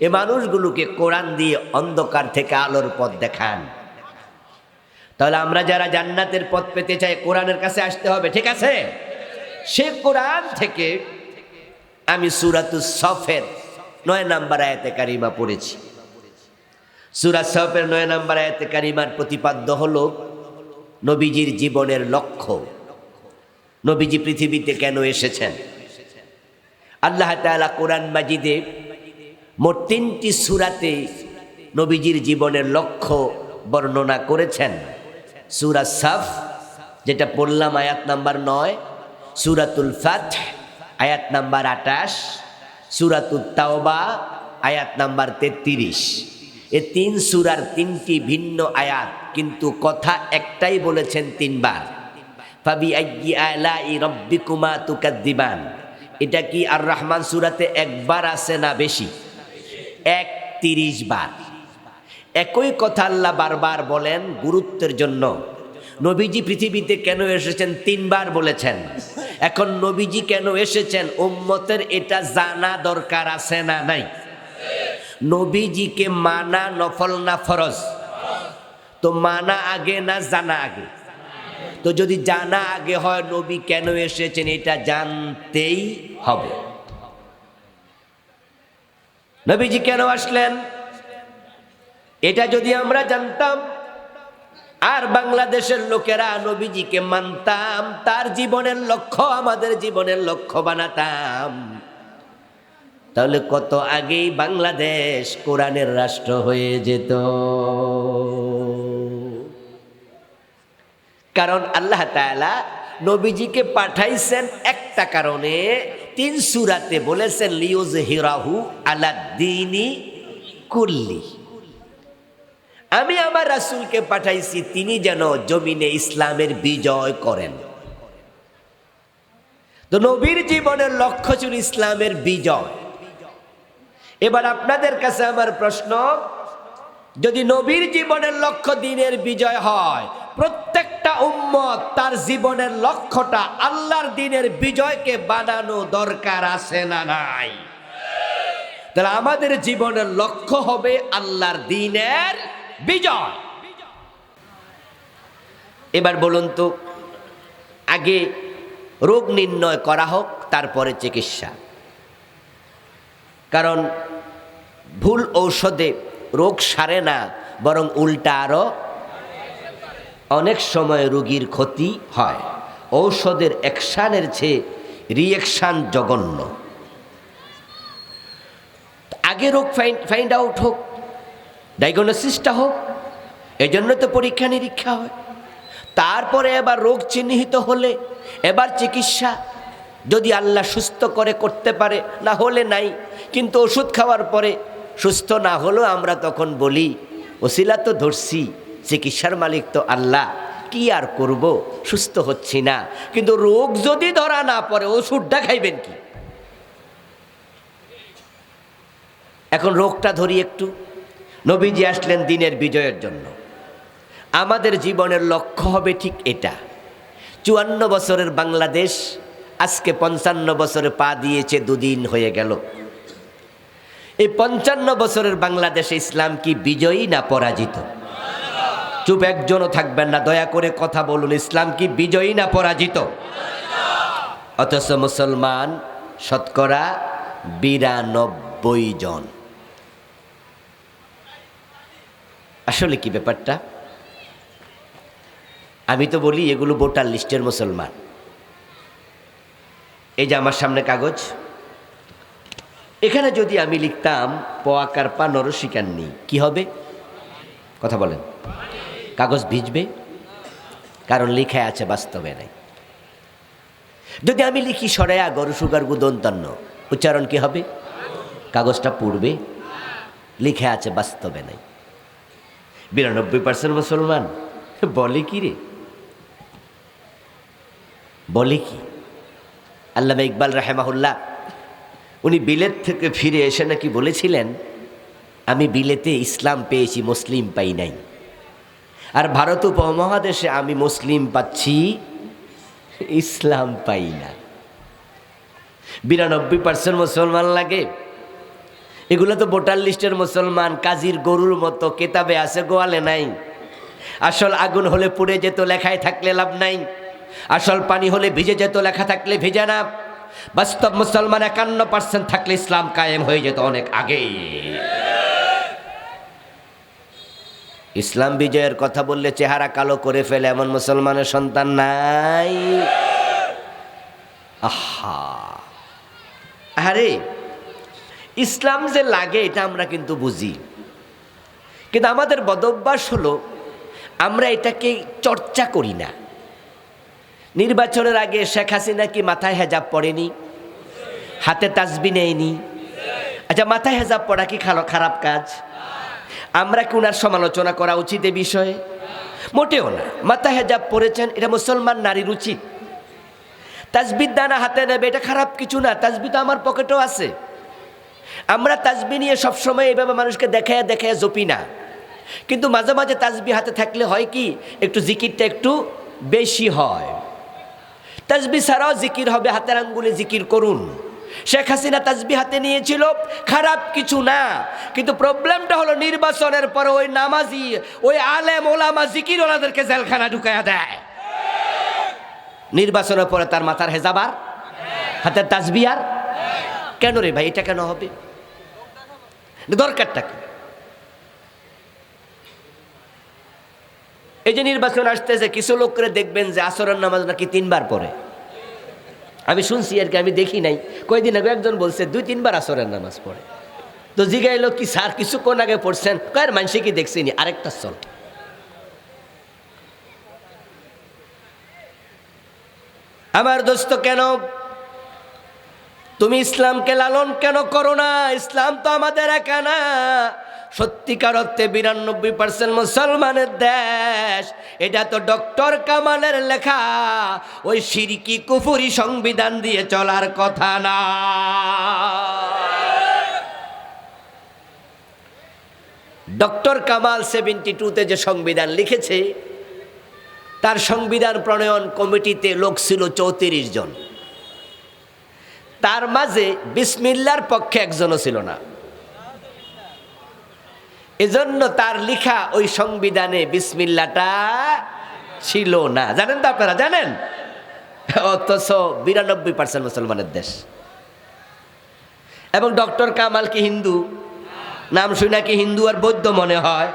এ মানুষগুলোকে কোরআন দিয়ে অন্ধকার থেকে আলোর পথ দেখান। তাহলে আমরা যারা জান্নাতের পথ পেতে চাই, কোরআনের কাছে আসতে হবে, ঠিক আছে? সে কোরআন থেকে আমি সূরাতুস সফের 9 নম্বর আয়াতে কারিমা পড়েছি। সূরা সফের 9 নম্বর আয়াতে কারিমার প্রতিপাদ্য হলো নবীজির জীবনের লক্ষ্য, নবীজি পৃথিবীতে কেন এসেছেন। আল্লাহ তাআলা কোরআন মাজিদে মোট 3টি সূরাতে নবীজির জীবনের লক্ষ্য বর্ণনা করেছেন। সূরা সাফ যেটা পড়লাম আয়াত নাম্বার 9, সূরাতুল ফাতহ আয়াত নাম্বার 28, সূরাতুত তাওবা আয়াত নাম্বার 33। এই 3 সূরার 3টি ভিন্ন আয়াত, কিন্তু কথা একটাই বলেছেন 3 বার, ফাবি আইয়ি আলাই রাব্বিকুমা তুকাদ্দিবান। এটা কি আর রহমান সূরাতে একবার আছে না বেশি? 31 বার। একই কথা আল্লাহ বারবার বলেন গুরুত্বের জন্য। নবীজি পৃথিবীতে কেন এসেছেন 3 বার বলেছেন। এখন নবীজি কেন এসেছেন উম্মতের এটা জানা দরকার আছে না নাই? নবীজিকে মানা নফল না ফরজ? তো মানা আগে না জানা আগে? তো যদি জানা আগে হয়, নবী কেন এসেছেন এটা জানতেই হবে। নবীজি কেন আসলেন এটা যদি আমরা জানতাম, আর বাংলাদেশের লোকেরা নবীজিকে মানতাম, তার জীবনের লক্ষ্য আমাদের জীবনের লক্ষ্য বানাতাম, তাহলে কত আগেই বাংলাদেশ কোরআনের রাষ্ট্র হয়ে যেত। কারণ আল্লাহ তাআলা নবীজিকে পাঠাইছেন একটা কারণে, 3 সূরাতে বলেছেন লিয়ুযহিরাহু আলাদ্দীনি কুল্লি। আমি আমার রাসূলকে পাঠাইছি তিনি যেন জমিনে ইসলামের বিজয় করেন। তো নবীর জীবনের লক্ষ্য ছিল ইসলামের বিজয়। এবার আপনাদের কাছে আমার প্রশ্ন, যদি নবীর জীবনের লক্ষ্য দ্বীনের বিজয় হয়, প্রত্যেকটা উম্মত তার জীবনের লক্ষ্যটা আল্লাহর দ্বীনের বিজয়কে বানানো দরকার আছে না নাই? তাহলে আমাদের জীবনের লক্ষ্য হবে আল্লাহর দ্বীনের বিজয়। এবার বলুন তো, আগে রোগ নির্ণয় করা হোক, তারপরে চিকিৎসা। কারণ ভুল ঔষধে রোগ সারে না, বরং উল্টা আরও অনেক সময় রোগীর ক্ষতি হয়। ঔষধের অ্যাকশানের চেয়ে রিঅ্যাকশান জঘন্য। আগে রোগ ফাইন্ড আউট হোক, ডায়াগনোসিসটা হোক, এই জন্য তো পরীক্ষা নিরীক্ষা হয়। তারপরে এবার রোগ চিহ্নিত হলে এবার চিকিৎসা, যদি আল্লাহ সুস্থ করে করতে পারে, না হলে নাই। কিন্তু ওষুধ খাওয়ার পরে সুস্থ না হলেও আমরা তখন বলি ওসিলা তো ধরছি, চিকিৎসার মালিক তো আল্লাহ, কি আর করব, সুস্থ হচ্ছি না। কিন্তু রোগ যদি ধরা না পড়ে ওষুধটা খাইবেন কি? এখন রোগটা ধরি একটু। নবীজি আসলেন দিনের বিজয়ের জন্য। আমাদের জীবনের লক্ষ্য হবে ঠিক এটা। 54 বছরের বাংলাদেশ আজকে 55 বছরে পা দিয়েছে, দুদিন হয়ে গেল। এই 55 বছরের বাংলাদেশে ইসলাম কি বিজয়ী না পরাজিত? চুপ একজনও থাকবেন না, দয়া করে কথা বলুন। ইসলাম কি বিজয়ী না পরাজিত? অথচ মুসলমান শতকরা 92 জন। আসলে কি ব্যাপারটা? আমি তো বলি এগুলো ভোটার লিস্টের মুসলমান। এই যে আমার সামনে কাগজ, এখানে যদি আমি লিখতাম পোয়াকার পা নরসিকান্নি, কি হবে? কথা বলেন। কাগজ ভিজবে, কারণ লিখা আছে, বাস্তবে নাই। যদি আমি লিখি সরেয়া গরু সুগার গুদন্তন্য, উচ্চারণ কি হবে? কাগজটা পুড়বে, লিখা আছে, বাস্তবে নাই। 92% মুসলমান বলে কি রে, বলে কি? আল্লামা ইকবাল রাহেমাহুল্লাহ উনি বিলেত থেকে ফিরে এসে নাকি বলেছিলেন, আমি বিলেতে ইসলাম পেয়েছি, মুসলিম পাই নাই। আর ভারত উপমহাদেশে আমি মুসলিম পাচ্ছি, ইসলাম পাই না। 92% মুসলমান লাগে। এগুলো তো ভোটার লিস্টের মুসলমান, কাজীর গরুর মতো, কেতাবে আছে, গোয়ালে নাই। আসল আগুন হলে পুড়ে যেত, লেখায় থাকলে লাভ নাই। আসল পানি হলে ভিজে যেত, লেখা থাকলে ভিজে না। বাস্তব মুসলমান 51% থাকলে ইসলাম কায়েম হয়ে যেত অনেক আগেই। ইসলাম বিজয়ের কথা বললে চেহারা কালো করে ফেলে এমন মুসলমানের সন্তান নাই। আহা, আরে ইসলাম যে লাগে এটা আমরা কিন্তু বুঝি, কিন্তু আমাদের বদভ্যাস হলো আমরা এটাকে চর্চা করি না। নির্বাচনের আগে শেখ হাসিনা কি মাথায় হেজাব পড়েনি? হাতে তাসবিহ নেয়নি? আচ্ছা, মাথায় হেজাব পড়া কি খারাপ কাজ? আমরা কি উনার সমালোচনা করা উচিত এ বিষয়ে? মোটেও না। মাথায় হেজাব পড়েছেন, এটা মুসলমান নারীর উচিত। তাসবিহ দানা হাতে নেবে, এটা খারাপ কিছু না। তাসবিহ তো আমার পকেটেও আছে। আমরা তাসবিহ নিয়ে সবসময় এইভাবে মানুষকে দেখায় দেখায় জপি না, কিন্তু মাঝে মাঝে তাসবিহ হাতে থাকলে হয় কি, একটু জিকিরটা একটু বেশি হয়। তাসবিহ ছাড়াও জিকির হবে, হাতের আঙ্গুলে জিকির করুন। শেখ হাসিনা তাসবিহ হাতে নিয়েছিল, খারাপ কিছু না। কিন্তু প্রবলেমটা হলো নির্বাচনের পরে ওই নামাজি, ওই আলেম ওলামা জিকির ওনাদেরকে জেলখানা ঢুকায়া দেয়। নির্বাচনের পরে তার মাথার হেজাব আর হাতের তাসবিহ আর কেন রে ভাই? এটা কেন হবে? দরকারটা কি? এই যে নির্বাচন আসতেছে, কিছু লোক করে দেখবেন যে আসরের নামাজ নাকি 3 বার পড়ে। আমি শুনছি আর কি, আমি দেখি নাই। কয়েকদিন আগে একজন বলছে 2-3 বার আসরের নামাজ পড়ে। তো জিগাইল কি স্যার কিছুক্ষণ আগে পড়ছেন? কয়ের মানুষে কি দেখছিনি? আরেকটা চল। আমার দোস্ত, কেন তুমি ইসলামকে লালন কেন করো না? ইসলাম তো আমাদের একা না। সত্যিকার অর্থে 92% মুসলমানের দেশ। এটা তো ডক্টর কামালের লেখা, ওই শিরকি কুফরি সংবিধান দিয়ে চলার কথা না। ডক্টর কামাল 72-তে যে সংবিধান লিখেছে, তার সংবিধান প্রণয়ন কমিটিতে লোক ছিল 34 জন। তার মাঝে বিসমিল্লাহর পক্ষে একজনও ছিল না। এজন্য তার লেখা ওই সংবিধানে বিসমিল্লাহটা ছিল না। জানেন তো আপনারা? জানেন? অথচ 92% মুসলমানের দেশ। এবং ডক্টর কামাল কি হিন্দু? নাম শুনে কি হিন্দু আর বৌদ্ধ মনে হয়?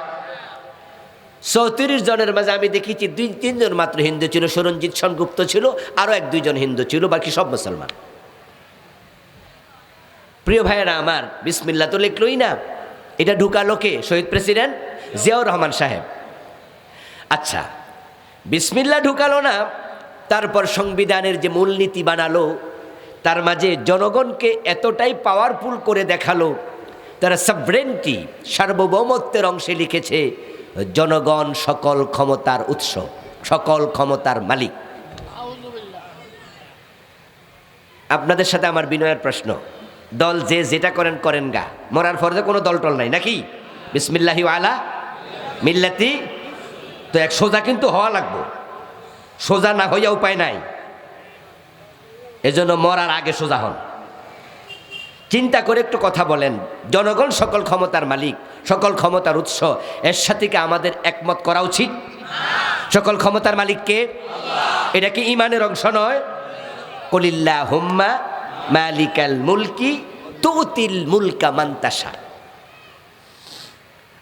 34 জনের মাঝে আমি দেখেছি 2-3 জন মাত্র হিন্দু ছিল, সরঞ্জিৎ সেনগুপ্ত ছিল, আরও 1-2 জন হিন্দু ছিল, বাকি সব মুসলমান। প্রিয় ভাইয়েরা আমার, বিসমিল্লাহ তো লিখলই না, এটা ঢুকালো কে? শহীদ প্রেসিডেন্ট জিয়াউর রহমান সাহেব। আচ্ছা, বিসমিল্লাহ ঢুকালো না, তারপর সংবিধানের যে মূলনীতি বানালো তার মাঝে জনগণকে এতটাই পাওয়ারফুল করে দেখালো, তারা সভরেন্টি সার্বভৌমত্বের অংশে লিখেছে জনগণ সকল ক্ষমতার উৎস, সকল ক্ষমতার মালিক। আপনাদের সাথে আমার বিনয়ের প্রশ্ন, দল যে যেটা করেন করেন গা, মরার ফরজে কোনো দল টল নাই নাকি? বিসমিল্লাহি আলা মিল্লাতি, তো এক সোজা কিন্তু হওয়া লাগবো, সোজা না হইয়া উপায় নাই। এজন্য মরার আগে সোজা হন। চিন্তা করে একটু কথা বলেন, জনগণ সকল ক্ষমতার মালিক, সকল ক্ষমতার উৎস, এর সাথে কি আমাদের একমত করা উচিত? সকল ক্ষমতার মালিককে, এটা কি ঈমানের অংশ নয়? কুলিল্লাহুম্মা মালিকাল মুলকি তুতিল মুলকা মান তাশা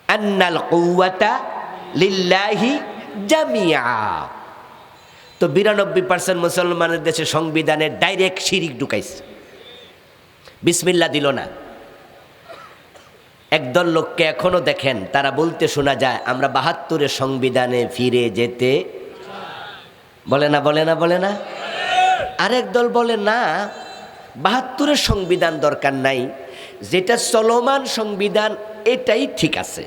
আন্নাল কুওয়াতা লিল্লাহি জামিআ। তো 92% মুসলমানের দেশে সংবিধানে ডাইরেক্ট শিরিক ঢুকাইছে, বিসমিল্লাহ দিল না। একদল লোককে এখনো দেখেন তারা বলতে শোনা যায় আমরা 72-এর সংবিধানে ফিরে যেতে, বলে না বলে না বলে না। আরেক দল বলে না, 72-এর সংবিধান দরকার নাই, যেটা চলমান সংবিধান এটাই ঠিক আছে।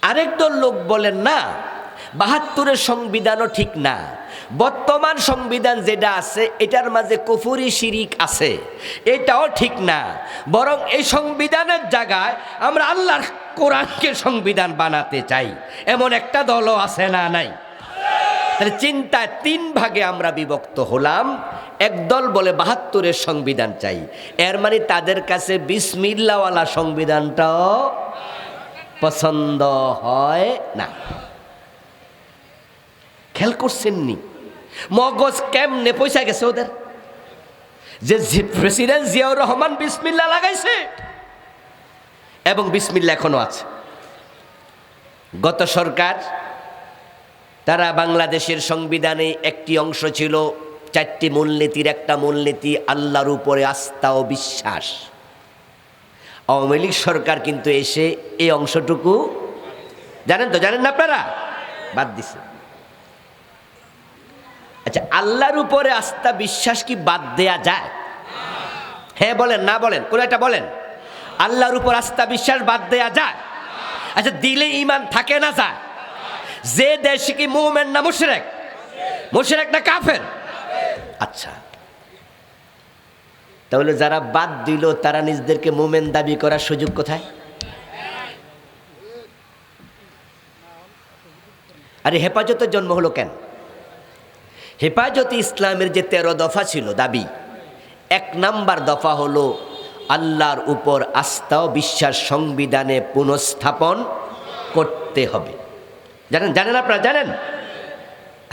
আরেক দল লোক বলেন না, 72-এর সংবিধানও ঠিক না, বর্তমান সংবিধান যেটা আছে এটার মাঝে কুফরি শিরিক আছে, এটাও ঠিক না, বরং এই সংবিধানের জায়গায় আমরা আল্লাহর কোরআনকে সংবিধান বানাতে চাই, এমন একটা দলও আছে না নাই? তাহলে চিন্তায় 3 ভাগে আমরা বিভক্ত হলাম। একদল বলে 72-এর সংবিধান চাই, এর মানে তাদের কাছে বিসমিল্লাহওয়ালা সংবিধানটাও পছন্দ হয় না। খেয়াল করছেননি মগজ কেমনে পয়সা গেছে ওদের? যে প্রেসিডেন্ট জিয়াউর রহমান বিসমিল্লাহ লাগাইছে এবং বিসমিল্লাহ এখনো আছে। গত সরকার তারা বাংলাদেশের সংবিধানে একটি অংশ ছিল 4টি মূলনীতির একটা মূলনীতি আল্লাহর উপরে আস্থা ও বিশ্বাস। আওয়ামী লীগ সরকার কিন্তু এসে এই অংশটুকু জানেন তো, জানেন না আপনারা, বাদ দিছে। আচ্ছা, আল্লাহর উপরে আস্থা বিশ্বাস কি বাদ দেয়া যায়? হ্যাঁ বলেন, না বলেন, কোন একটা বলেন। আল্লাহর উপর আস্থা বিশ্বাস বাদ দেয়া যায়? আচ্ছা, দিলে ঈমান থাকে না যায়? যে দেশে কি মুমিন না মুশরিক? মুশরিক না কাফের? আচ্ছা, তাহলে যারা বাদ দিল তারা নিজেদেরকে মুমিন দাবি করার সুযোগ কোথায়? আরে হেফাজতের জন্ম হলো কেন? হেফাজতে ইসলামের যে 13 দফা ছিল দাবি, 1 নাম্বার দফা হলো আল্লাহর উপর আস্থা ও বিশ্বাস সংবিধানে পুনঃস্থাপন করতে হবে। জানেন, জানেন আপনারা জানেন?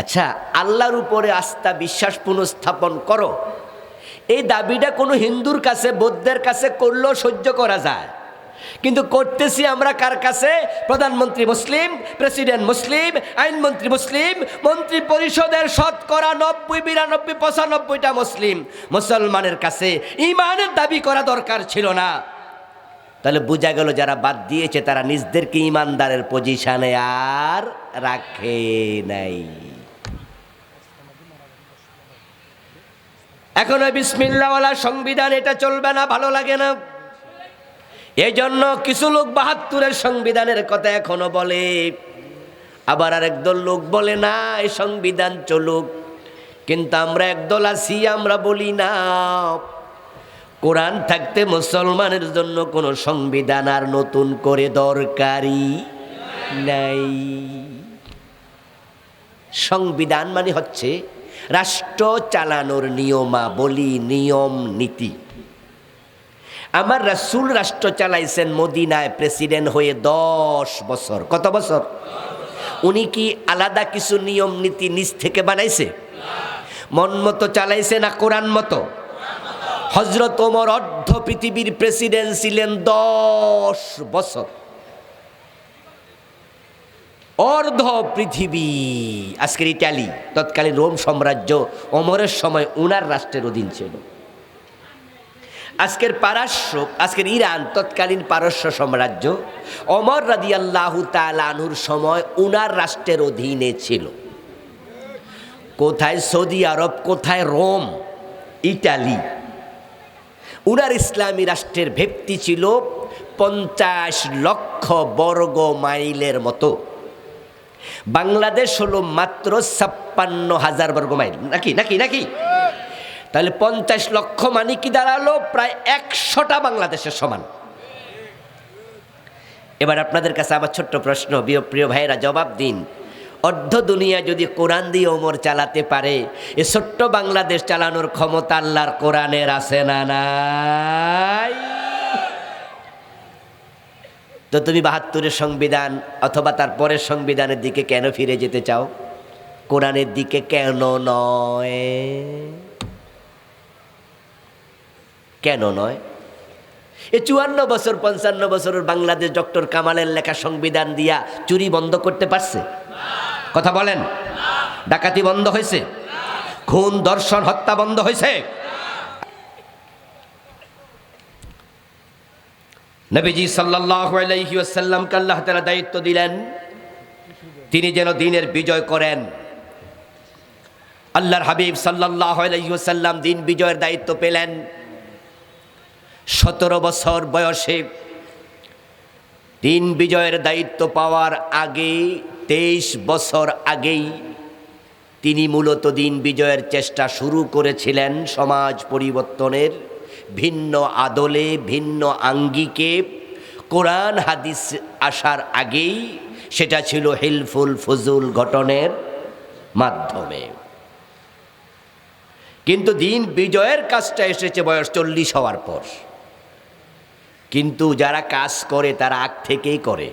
আচ্ছা, আল্লাহর উপরে আস্থা বিশ্বাস পুনঃস্থাপন করো, এই দাবিটা কোনো হিন্দুর কাছে বৌদ্ধের কাছে করলেও সহ্য করা যায়, কিন্তু করতেছি আমরা কার কাছে? প্রধানমন্ত্রী মুসলিম, প্রেসিডেন্ট মুসলিম, আইনমন্ত্রী মুসলিম, মন্ত্রী পরিষদের শতকরা 90-92-95টা মুসলিম। মুসলমানের কাছে ঈমানের দাবি করা দরকার ছিল না। তাহলে বোঝা গেল যারা বাদ দিয়েছে তারা নিজেদেরকে ঈমানদারের পজিশনে আর রাখে নাই। এখন ওই বিসমিল্লাহওয়ালা সংবিধান এটা চলবে না, ভালো লাগে না। এই জন্য কিছু লোক 72-এর সংবিধানের কথা এখনো বলে, আবার আরেক দল লোক বলে না এই সংবিধান চলুক। কিন্তু আমরা একদল আছি, আমরা বলি না কোরআন থাকতে মুসলমানের জন্য কোনো সংবিধান আর নতুন করে দরকারই নাই। সংবিধান মানে হচ্ছে রাষ্ট্র চালানোর নিয়মাবলী, নিয়ম নীতি। আমার রাসূল রাষ্ট্র চালাইছেন মদিনায় প্রেসিডেন্ট হয়ে 10 বছর। কত বছর? উনি কি আলাদা কিছু নিয়ম নীতি নিজ থেকে বানাইছে? মন মতো চালাইছে না কোরআন মতো? হযরত ওমর অর্ধ পৃথিবীর প্রেসিডেন্ট ছিলেন 10 বছর। অর্ধ পৃথিবী, আজকের ইটালি, তৎকালীন রোম সাম্রাজ্য ওমরের সময় উনার রাষ্ট্রের অধীন ছিল। আজকের ইরান, তৎকালীন পারস্য সাম্রাজ্য ওমর রাদিয়াল্লাহু তাআলা আনহুর সময় উনার রাষ্ট্রের অধীনে ছিল। কোথায় সৌদি আরব, কোথায় রোম, ইটালি। উনার ইসলামী রাষ্ট্রের ভিত্তি ছিল 50 লক্ষ বর্গ মাইলের মতো। বাংলাদেশ হলো মাত্র 56,000 বর্গ মাইল, নাকি নাকি নাকি তাহলে 50 লক্ষ মানে কি দাঁড়ালো? প্রায় 100টা বাংলাদেশের সমান। এবার আপনাদের কাছে আমার ছোট্ট প্রশ্ন, প্রিয় ভাইয়েরা জবাব দিন। অর্ধ দুনিয়া যদি কোরআন দিয়ে ওমর চালাতে পারে, এ ছোট্ট বাংলাদেশ চালানোর ক্ষমতা আল্লাহর কোরআনের আছে না নাই? তো তুমি 72-এর সংবিধান অথবা তার পরের সংবিধানের দিকে কেন ফিরে যেতে চাও? কোরআনের দিকে কেন নয়? কেন নয়? এ 54 বছর 55 বছরের বাংলাদেশ ডক্টর কামালের লেখা সংবিধান দিয়া চুরি বন্ধ করতে পারছে? কথা বলেন। ডাকাতি বন্ধ হয়েছে? খুন, ধর্ষণ, হত্যা বন্ধ হয়েছে? নবীজি সাল্লাল্লাহু আলাইহি ওয়াসাল্লামকে আল্লাহ তাআলা দায়িত্ব দিলেন, তিনি যেন দ্বীনের বিজয় করেন। আল্লাহর হাবিব সাল্লাল্লাহু আলাইহি ওয়াসাল্লাম দ্বীন বিজয়ের দায়িত্ব পেলেন 17 বছর বয়সে। দ্বীন বিজয়ের দায়িত্ব পাওয়ার আগে 23 বছর আগেই তিনি মূলত দ্বীন বিজয়ের চেষ্টা শুরু করেছিলেন। সমাজ পরিবর্তনের ভিন্ন আদলে, ভিন্ন আঙ্গিকে কোরআন হাদিস আসার আগেই সেটা ছিল হিলফুল ফুজুল গঠনের মাধ্যমে। কিন্তু দ্বীন বিজয়ের কাজটা এসেছে বয়স 40 হওয়ার পর। কিন্তু যারা কাজ করে তারা আগ থেকেই করে।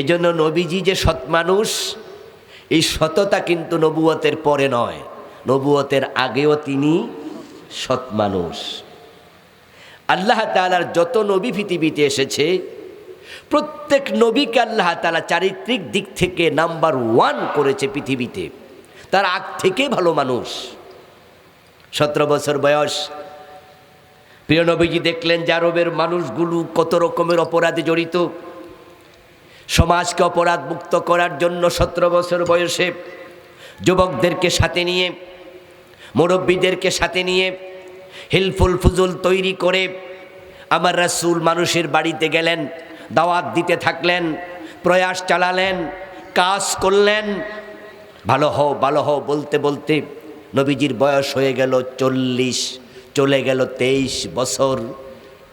এজন্য নবীজি যে সৎ মানুষ, এই সততা কিন্তু নবুয়তের পরে নয়, নবুয়তের আগেও তিনি সৎ মানুষ। আল্লাহ তাআলার যত নবী পৃথিবীতে এসেছে, প্রত্যেক নবীকে আল্লাহ তাআলা চারিত্রিক দিক থেকে নাম্বার 1 করেছে পৃথিবীতে। তার আগ থেকে ভালো মানুষ। 17 বছর বয়স প্রিয় নবীজি দেখলেন যে আরবের মানুষগুলো কত রকমের অপরাধে জড়িত। সমাজকে অপরাধ মুক্ত করার জন্য 17 বছর বয়সে যুবকদেরকে সাথে নিয়ে, মুরব্বীদেরকে সাথে নিয়ে হিলফুল ফুজুল তৈরি করে আমার রাসূল মানুষের বাড়িতে গেলেন, দাওয়াত দিতে থাকলেন, প্রয়াস চালালেন, কাজ করলেন। ভালো হও ভালো হও বলতে বলতে নবীজির বয়স হয়ে গেল 40, চলে গেল 23 বছর।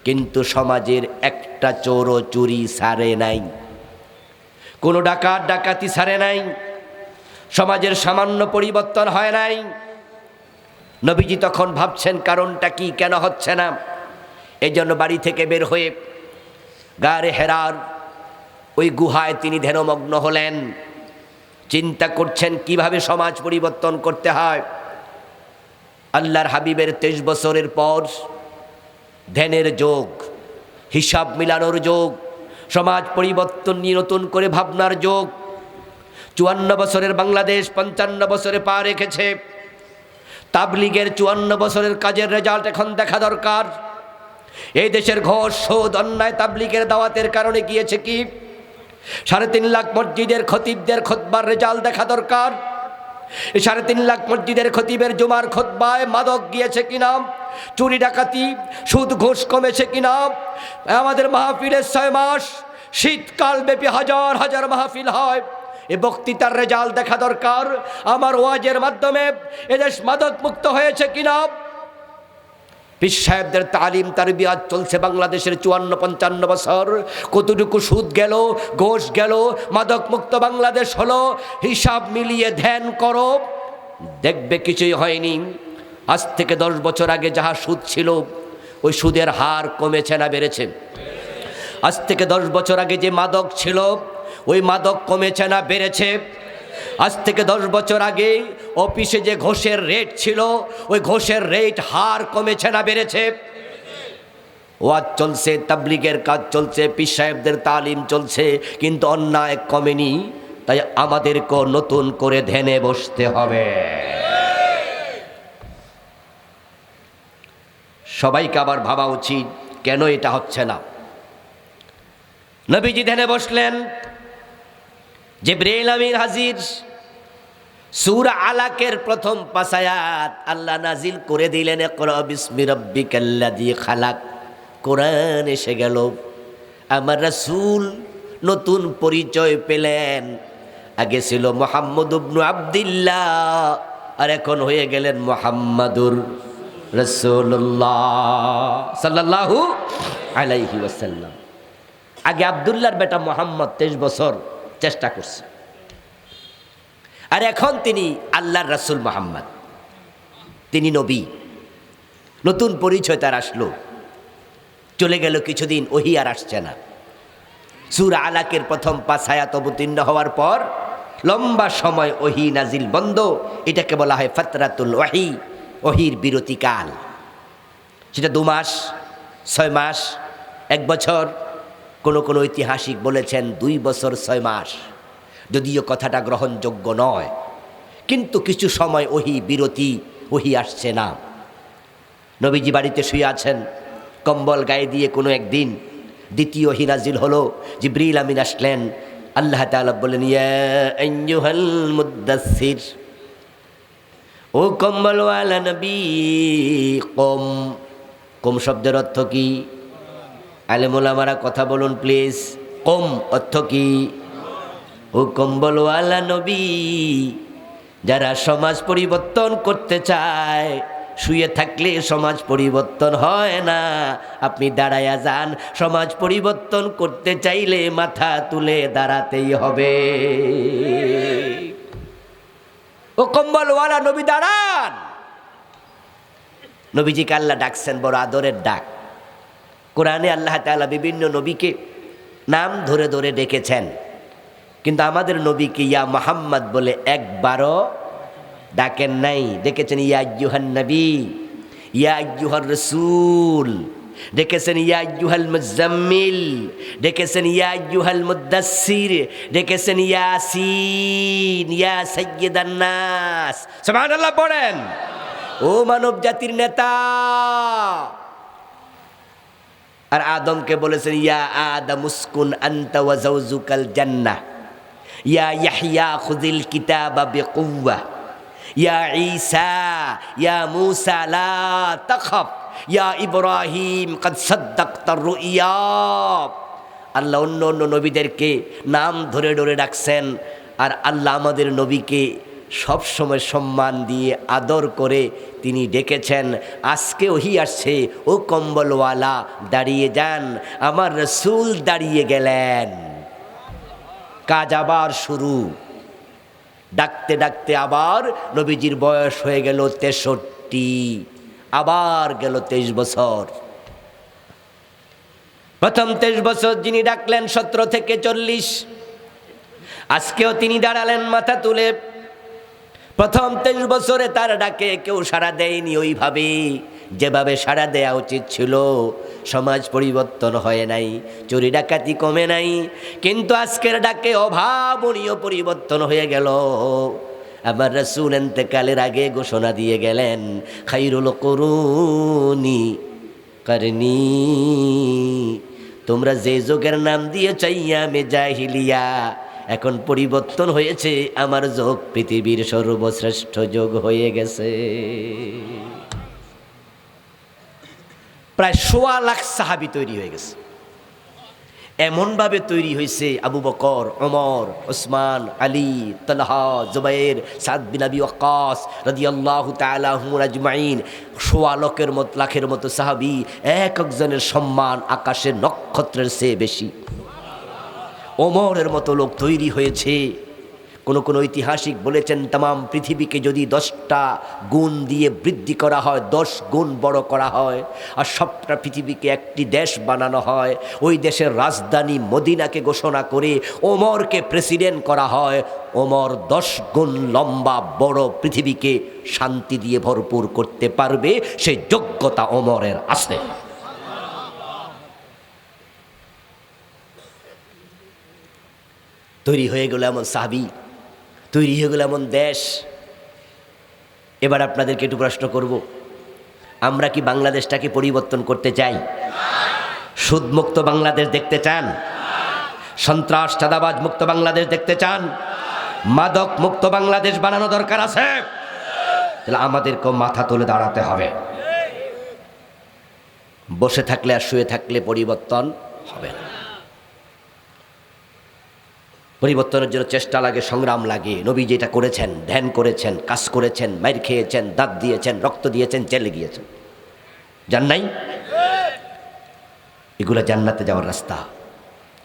কিন্তু সমাজের একটা চোরও চুরি ছাড়ে নাই, কোনো ডাকাত ডাকাতি ছাড়ে নাই, সমাজের সামান্য পরিবর্তন হয় নাই। নবীজি তখন ভাবছেন কারণটা কি, কেন হচ্ছে না। এই জন্য বাড়ি থেকে বের হয়ে গারে হেরার ওই গুহায় তিনি ধ্যানমগ্ন হলেন। চিন্তা করছেন কিভাবে সমাজ পরিবর্তন করতে হয়। আল্লাহর হাবিবের 23 বছরের পর ধ্যানের যোগ, হিসাব মিলানোর যোগ, সমাজ পরিবর্তন নিয়ে নতুন করে ভাবনার যোগ। 54 বছরের বাংলাদেশ 55 বছরে পা রেখেছে। তাবলীগের 54 বছরের কাজের রেজাল্ট এখন দেখা দরকার। এই দেশের ঘোষ সুদ অন্যায় তাবলীগের দাওয়াতের কারণে গিয়েছে কি? 3.5 লাখ মসজিদের খতিবদের খুতবার রেজাল্ট দেখা দরকার। এই 3.5 লাখ মসজিদের খতিবের জুমার খুতবায় মাদক গিয়েছে কিনা, চুরি ডাকাতি সুদ ঘুষ কমেছে কিনা। আমাদের মাহফিলের 6 মাস শীতকাল ব্যাপী হাজার হাজার মাহফিল হয়, এ বক্তৃতার রেজাল্ট দেখা দরকার। আমার ওয়াজের মাধ্যমে এদেশ মাদক মুক্ত হয়েছে কিনা। পীর সাহেবদের তালিম তারবিয়াত চলছে বাংলাদেশের 54-55 বছর। কতটুকু সুদ গেল, ঘোষ গেল, মাদক মুক্ত বাংলাদেশ হলো। হিসাব মিলিয়ে ধ্যান করো, দেখবে কিছুই হয়নি। আজ থেকে 10 বছর আগে যাহা সুদ ছিল, ওই সুদের হার কমেছে না বেড়েছে? আজ থেকে 10 বছর আগে যে মাদক ছিল, ওই মাদক কমেছে না বেড়েছে? আজ থেকে 10 বছর আগে অফিসে যে ঘোষের রেট ছিল, ওই ঘোষের রেট হার কমেছে না বেড়েছে? ওয়াজ চলছে, তাবলীগের কাজ চলছে, পীর সাহেবদের তালিম চলছে, কিন্তু অন্যায় কমেনি। তাই আমাদেরকে নতুন করে ধ্যানে বসতে হবে। সবাইকে আবার ভাবা উচিত কেন এটা হচ্ছে না। নবীজি ধ্যানে বসলেন, জিবরাইল আমিন হাজির। সূরা আলাকের প্রথম 5 আয়াত আল্লাহ নাজিল করে দিলেন, ইকরা বিসমি রাব্বিকাল্লাযী খালাক। কোরআন এসে গেল। আমার রাসূল নতুন পরিচয় পেলেন। আগে ছিল মুহাম্মদ ইবনে আব্দুল্লাহ, আর এখন হয়ে গেলেন মুহাম্মাদুর রাসূলুল্লাহ সাল্লাল্লাহু আলাইহি ওয়াসাল্লাম। আগে আব্দুল্লাহর বেটা মুহাম্মদ 23 বছর চেষ্টা করছে, আর এখন তিনি আল্লাহর রাসূল মুহাম্মদ, তিনি নবী। নতুন পরিচয় তার আসলো। চলে গেল কিছুদিন, ওহী আর আসছে না। সূরা আলাকের প্রথম 5 আয়াত অবতীর্ণ হওয়ার পর লম্বা সময় ওহী নাজিল বন্ধ। এটাকে বলা হয় ফাতরাতুল ওহী, ওহীর বিরতিকাল। সেটা 2 মাস, 6 মাস, 1 বছর। কোনো কোনো ঐতিহাসিক বলেছেন 2 বছর 6 মাস, যদিও কথাটা গ্রহণযোগ্য নয়। কিন্তু কিছু সময় ওহী বিরতি, ওহী আসছে না। নবীজি বাড়িতে শুয়ে আছেন, কম্বল গায়ে দিয়ে। কোনো একদিন দ্বিতীয় ওহী নাজিল হলো, জিবরিল আমিন আসলেন। আল্লাহ তাআলা বলেন, ইয়া আইয়ুহাল মুদ্দাসসির, ও কম্বলওয়ালা নবী, কম। কম শব্দের অর্থ কি? আলেম ওলামারা কথা বলুন প্লিজ। কম অর্থ কি? ও কম্বলওয়ালা নবী, যারা সমাজ পরিবর্তন করতে চায়, শুয়ে থাকলে সমাজ পরিবর্তন হয় না, আপনি দাঁড়ায়া যান। সমাজ পরিবর্তন করতে চাইলে মাথা তুলে দাঁড়াতেই হবে। ও কম্বলওয়ালা নবী, দাঁড়ান। নবীজিকে আল্লাহ ডাকছেন, বড় আদরের ডাক। কোরআনে আল্লাহ তাআলা বিভিন্ন নবীকে নাম ধরে ধরে ডেকেছেন, কিন্তু আমাদের নবীকে ইয়া মুহাম্মদ বলে একবারও ডাকেন নাই। ডেকেছেন ইয়া আইয়ুহান নবী, ইয়া আইয়ুহার রাসূল, ডেকেছেন ইয়া আইয়ুহাল মুজাম্মিল, ডেকেছেন ইয়া আইয়ুহাল মুদ্দাসসির, ডেকেছেন ইয়াসিন, ইয়া সাইয়্যিদান নাস। সুবহানাল্লাহ পড়েন। ও মানব জাতির নেতা। আর আদমকে বলেছেন, ইয়া আদম উসকুন আনতা ওয়া যাওজুকাল জান্নাহ, ইয়া ইয়াহইয়া খুযিল কিতাবা বিকুওয়া, ইয়া ঈসা, ইয়া মূসা লা তাখাফ, ইয়া ইব্রাহিম কদ সাদ্দাকতার রুইয়া। আল্লাহ অন্য অন্য নবীদেরকে নাম ধরে ধরে ডাকছেন, আর আল্লাহ আমাদের নবীকে সব সময় সম্মান দিয়ে আদর করে তিনি ডেকেছেন। আজকে ওহী আসছে, ও কম্বলওয়ালা দাঁড়িয়ে যান। আমার রাসূল দাঁড়িয়ে গেলেন। কাজ আবার শুরু। ডাকতে ডাকতে আবার নবীজির বয়স হয়ে গেল 63, আবার গেল 23 বছর। প্রথম 23 বছর যিনি ডাকলেন 17 থেকে 40, আজকেও তিনি দাঁড়ালেন মাথা তুলে। প্রথম 23 বছরে তার ডাকে কেউ সাড়া দেয়নি ওইভাবে যেভাবে সাড়া দেয়া উচিত ছিল। সমাজ পরিবর্তন হয় নাই, চুরি ডাকাতি কমে নাই, কিন্তু আজকের ডাকে অভাবনীয় পরিবর্তন হয়ে গেল। আমার রাসূল ইন্তেকালের আগে ঘোষণা দিয়ে গেলেন, খায়রুল কুরুনি করনি। তোমরা যে যুগের নাম দিয়ে আইয়ামে জাহিলিয়া, এখন পরিবর্তন হয়েছে, আমার যুগ পৃথিবীর সর্বশ্রেষ্ঠ যুগ হয়ে গেছে। প্রায় 1.25 লাখ সাহাবী তৈরি হয়ে গেছে। এমনভাবে তৈরি হয়েছে, আবু বকর, ওমর, ওসমান, আলী, তালহা, জুবাইর, সাদ বিন আবি ওয়াক্কাস রাদিয়াল্লাহু তাআলা আনহুম আজমাইন। 1.25 লাখের মতো সাহাবী, এক একজনের সম্মান আকাশের নক্ষত্রের চেয়ে বেশি। ওমরের মতো লোক তৈরি হয়েছে, কোন ঐতিহাসিক বলেছেন তাম পৃথিবীকে যদি 10টা গুণ দিয়ে বৃদ্ধি করা হয়, 10 গুণ বড় করা হয়, আর সবটা পৃথিবীকে একটি দেশ বানানো হয়, ওই দেশের রাজধানী মদিনাকে ঘোষণা করে ওমরকে প্রেসিডেন্ট করা হয়, ওমর 10 গুণ লম্বা বড় পৃথিবীকে শান্তি দিয়ে ভরপুর করতে পারবে, সেই যোগ্যতা ওমরের আছে। তৈরি হয়ে গেল এমন সাহাবী, তৈরি হয়ে গেল এমন দেশ। এবার আপনাদেরকে একটু প্রশ্ন করব, আমরা কি বাংলাদেশটাকে পরিবর্তন করতে চাই? সুদমুক্ত বাংলাদেশ দেখতে চান? সন্ত্রাস চাঁদাবাজ মুক্ত বাংলাদেশ দেখতে চান? মাদক মুক্ত বাংলাদেশ বানানো দরকার আছে। তাহলে আমাদেরকে মাথা তুলে দাঁড়াতে হবে। বসে থাকলে আর শুয়ে থাকলে পরিবর্তন হবে না। পরিবর্তনের জন্য চেষ্টা লাগে, সংগ্রাম লাগে। নবী যেটা করেছেন, ধ্যান করেছেন, কাজ করেছেন, মাইর খেয়েছেন, দাঁত দিয়েছেন, রক্ত দিয়েছেন, জেলে গিয়েছেন, জান নাই? এগুলা জান্নাতে যাওয়ার রাস্তা।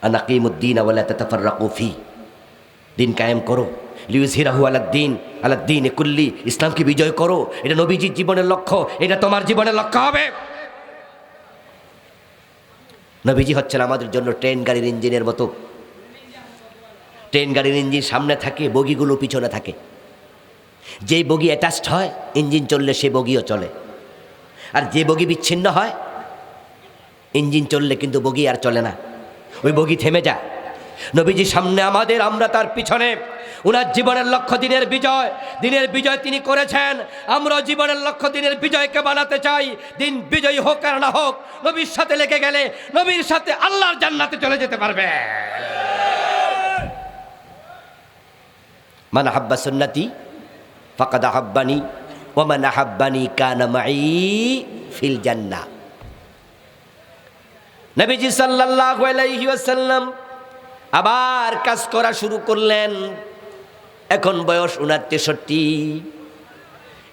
আনাকিমুদ্দিন ওয়ালা তাতাফাররাকু ফি, দিন কায়েম করো, লিউযহিরাহু আলাদ-দ্বীন কুল্লি, ইসলামকে বিজয় করো। এটা নবীজির জীবনের লক্ষ্য, এটা তোমার জীবনের লক্ষ্য হবে। নবীজি হচ্ছেন আমাদের জন্য ট্রেন গাড়ির ইঞ্জিনের মতো। ট্রেন গাড়ির ইঞ্জিন সামনে থাকে, বগিগুলো পিছনে থাকে। যেই বগি অ্যাটাচড হয়, ইঞ্জিন চললে সে বগিও চলে। আর যে বগি বিচ্ছিন্ন হয়, ইঞ্জিন চললে কিন্তু বগি আর চলে না, ওই বগি থেমে যায়। নবীজি সামনে আমাদের, আমরা তার পিছনে। উনার জীবনের লক্ষ্য দিনের বিজয়, দিনের বিজয় তিনি করেছেন। আমরাও জীবনের লক্ষ্য দিনের বিজয়কে বানাতে চাই। দিন বিজয়ী হোক আর না হোক, নবীর সাথে লেগে গেলে নবীর সাথে আল্লাহর জান্নাতে চলে যেতে পারবে। মান আহাব্বা সুন্নতি ফাকাদ আহাব্বানি ওয়া মান আহাব্বানি কানা মাই ফিল জান্নাহ। নবীজি সাল্লাল্লাহু আলাইহি ওয়াসাল্লাম আবার কাজ করা শুরু করলেন। এখন বয়স উনার 63।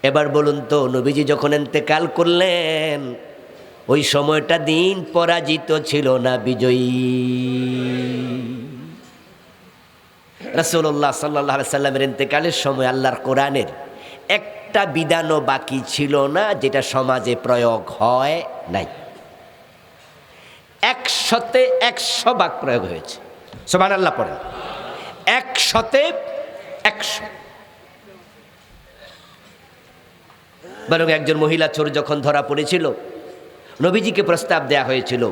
এবার বলুন তো, নবীজি যখন ইন্তেকাল করলেন, ওই সময়টা দিন পরাজিত ছিল না বিজয়ী? রাসূলুল্লাহ সাল্লাল্লাহু আলাইহি সাল্লামের ইন্তেকালের সময় আল্লাহর কোরআনের একটা বিধানও বাকি ছিল না যেটা সমাজে প্রয়োগ হয় নাই। 100-তে 100 ভাগ প্রয়োগ হয়েছে। সুবহানাল্লাহ পড়েন। 100-তে 100। বরং একজন মহিলা চোর যখন ধরা পড়েছিল, নবীজিকে প্রস্তাব দেয়া হয়েছিল,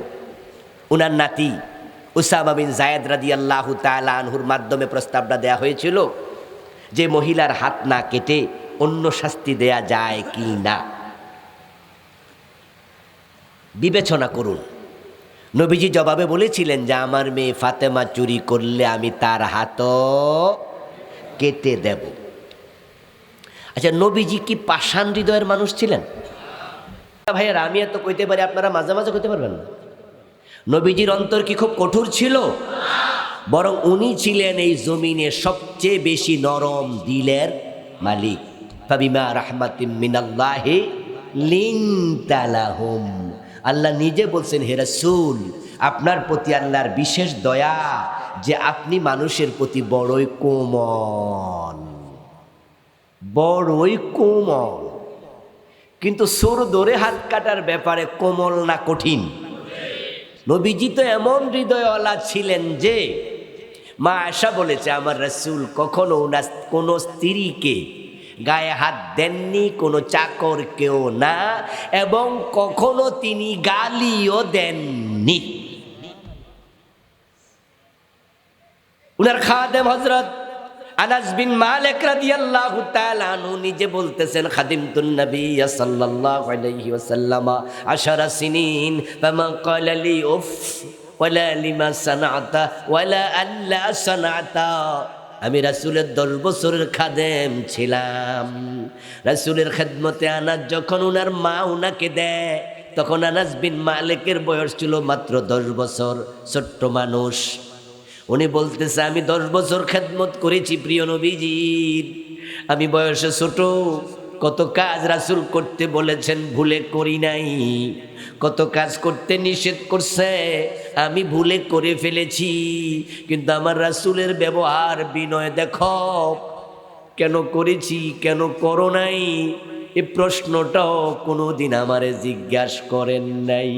উনার নাতি উসামা বিন যায়েদ রাদিয়াল্লাহু তাআলা আনহুর মাধ্যমে প্রস্তাবটা দেয়া হয়েছিল যে মহিলার হাত না কেটে অন্য শাস্তি দেয়া যায় কি না। বিবেচনা করুন। নবীজি জবাবে বলেছিলেন যে আমার মেয়ে ফাতেমা চুরি করলে আমি তার হাতও কেটে দেব। আচ্ছা, নবীজি কি পাষাণ হৃদয়ের মানুষ ছিলেন? ভাইয়েরা, আমি এত কইতে পারি, আপনারা মাঝে মাঝে কইতে পারবেন না। নবীজির অন্তর কি খুব কঠোর ছিল? বরং উনি ছিলেন এই জমিনে সবচেয়ে বেশি নরম দিলের মালিক। ফাবিমা রাহমাতিম মিনাল্লাহি লিনতা লাহুম। আল্লাহ নিজে বলছেন, হে রাসূল, আপনার প্রতি আল্লাহর বিশেষ দয়া যে আপনি মানুষের প্রতি বড়ই কোমল, বড়ই কোমল। কিন্তু সুর ধরে হাত কাটার ব্যাপারে কোমল না কঠিন? নবীজি তো এমন হৃদয়ওয়ালা ছিলেন যে মা আয়েশা বলেছে, আমার রাসূল কখনো ওনার কোনো স্ত্রীকে গায়ে হাত দেননি, কোনো চাকরকেও না, এবং কখনো তিনি গালিও দেননি। উনার খাদেম হযরত আনাস বিন মালিক রাদিয়াল্লাহু তাআলা আনহু নিজে বলতেছেন, খাদিমতুন নবী সাল্লাল্লাহু আলাইহি ওয়াসাল্লাম 10 সিনিন ফামা ক্বালা লি উফ ওয়ালা লিমা সানাতা ওয়ালা আল্লা সানাতা। আমি রাসূলের 10 বছরের খাদেম ছিলাম। রাসূলের খেদমতে আনাস যখন উনার মা উনাকে দেয়, তখন আনাস বিন মালিকের বয়স ছিল মাত্র 10 বছর, ছোট্ট মানুষ। উনি বলতেছে, আমি 10 বছর খেদমত করেছি প্রিয় নবীজির, আমি বয়সে ছোট, কত কাজ রাসূল করতে বলেছেন ভুলে করি নাই, কত কাজ করতে নিষেধ করছে আমি ভুলে করে ফেলেছি, কিন্তু আমার রাসূলের ব্যবহার বিনয় দেখো, কেন করেছি কেন করো নাই এই প্রশ্নটাও কোনোদিন আমারে জিজ্ঞাসা করেন নাই।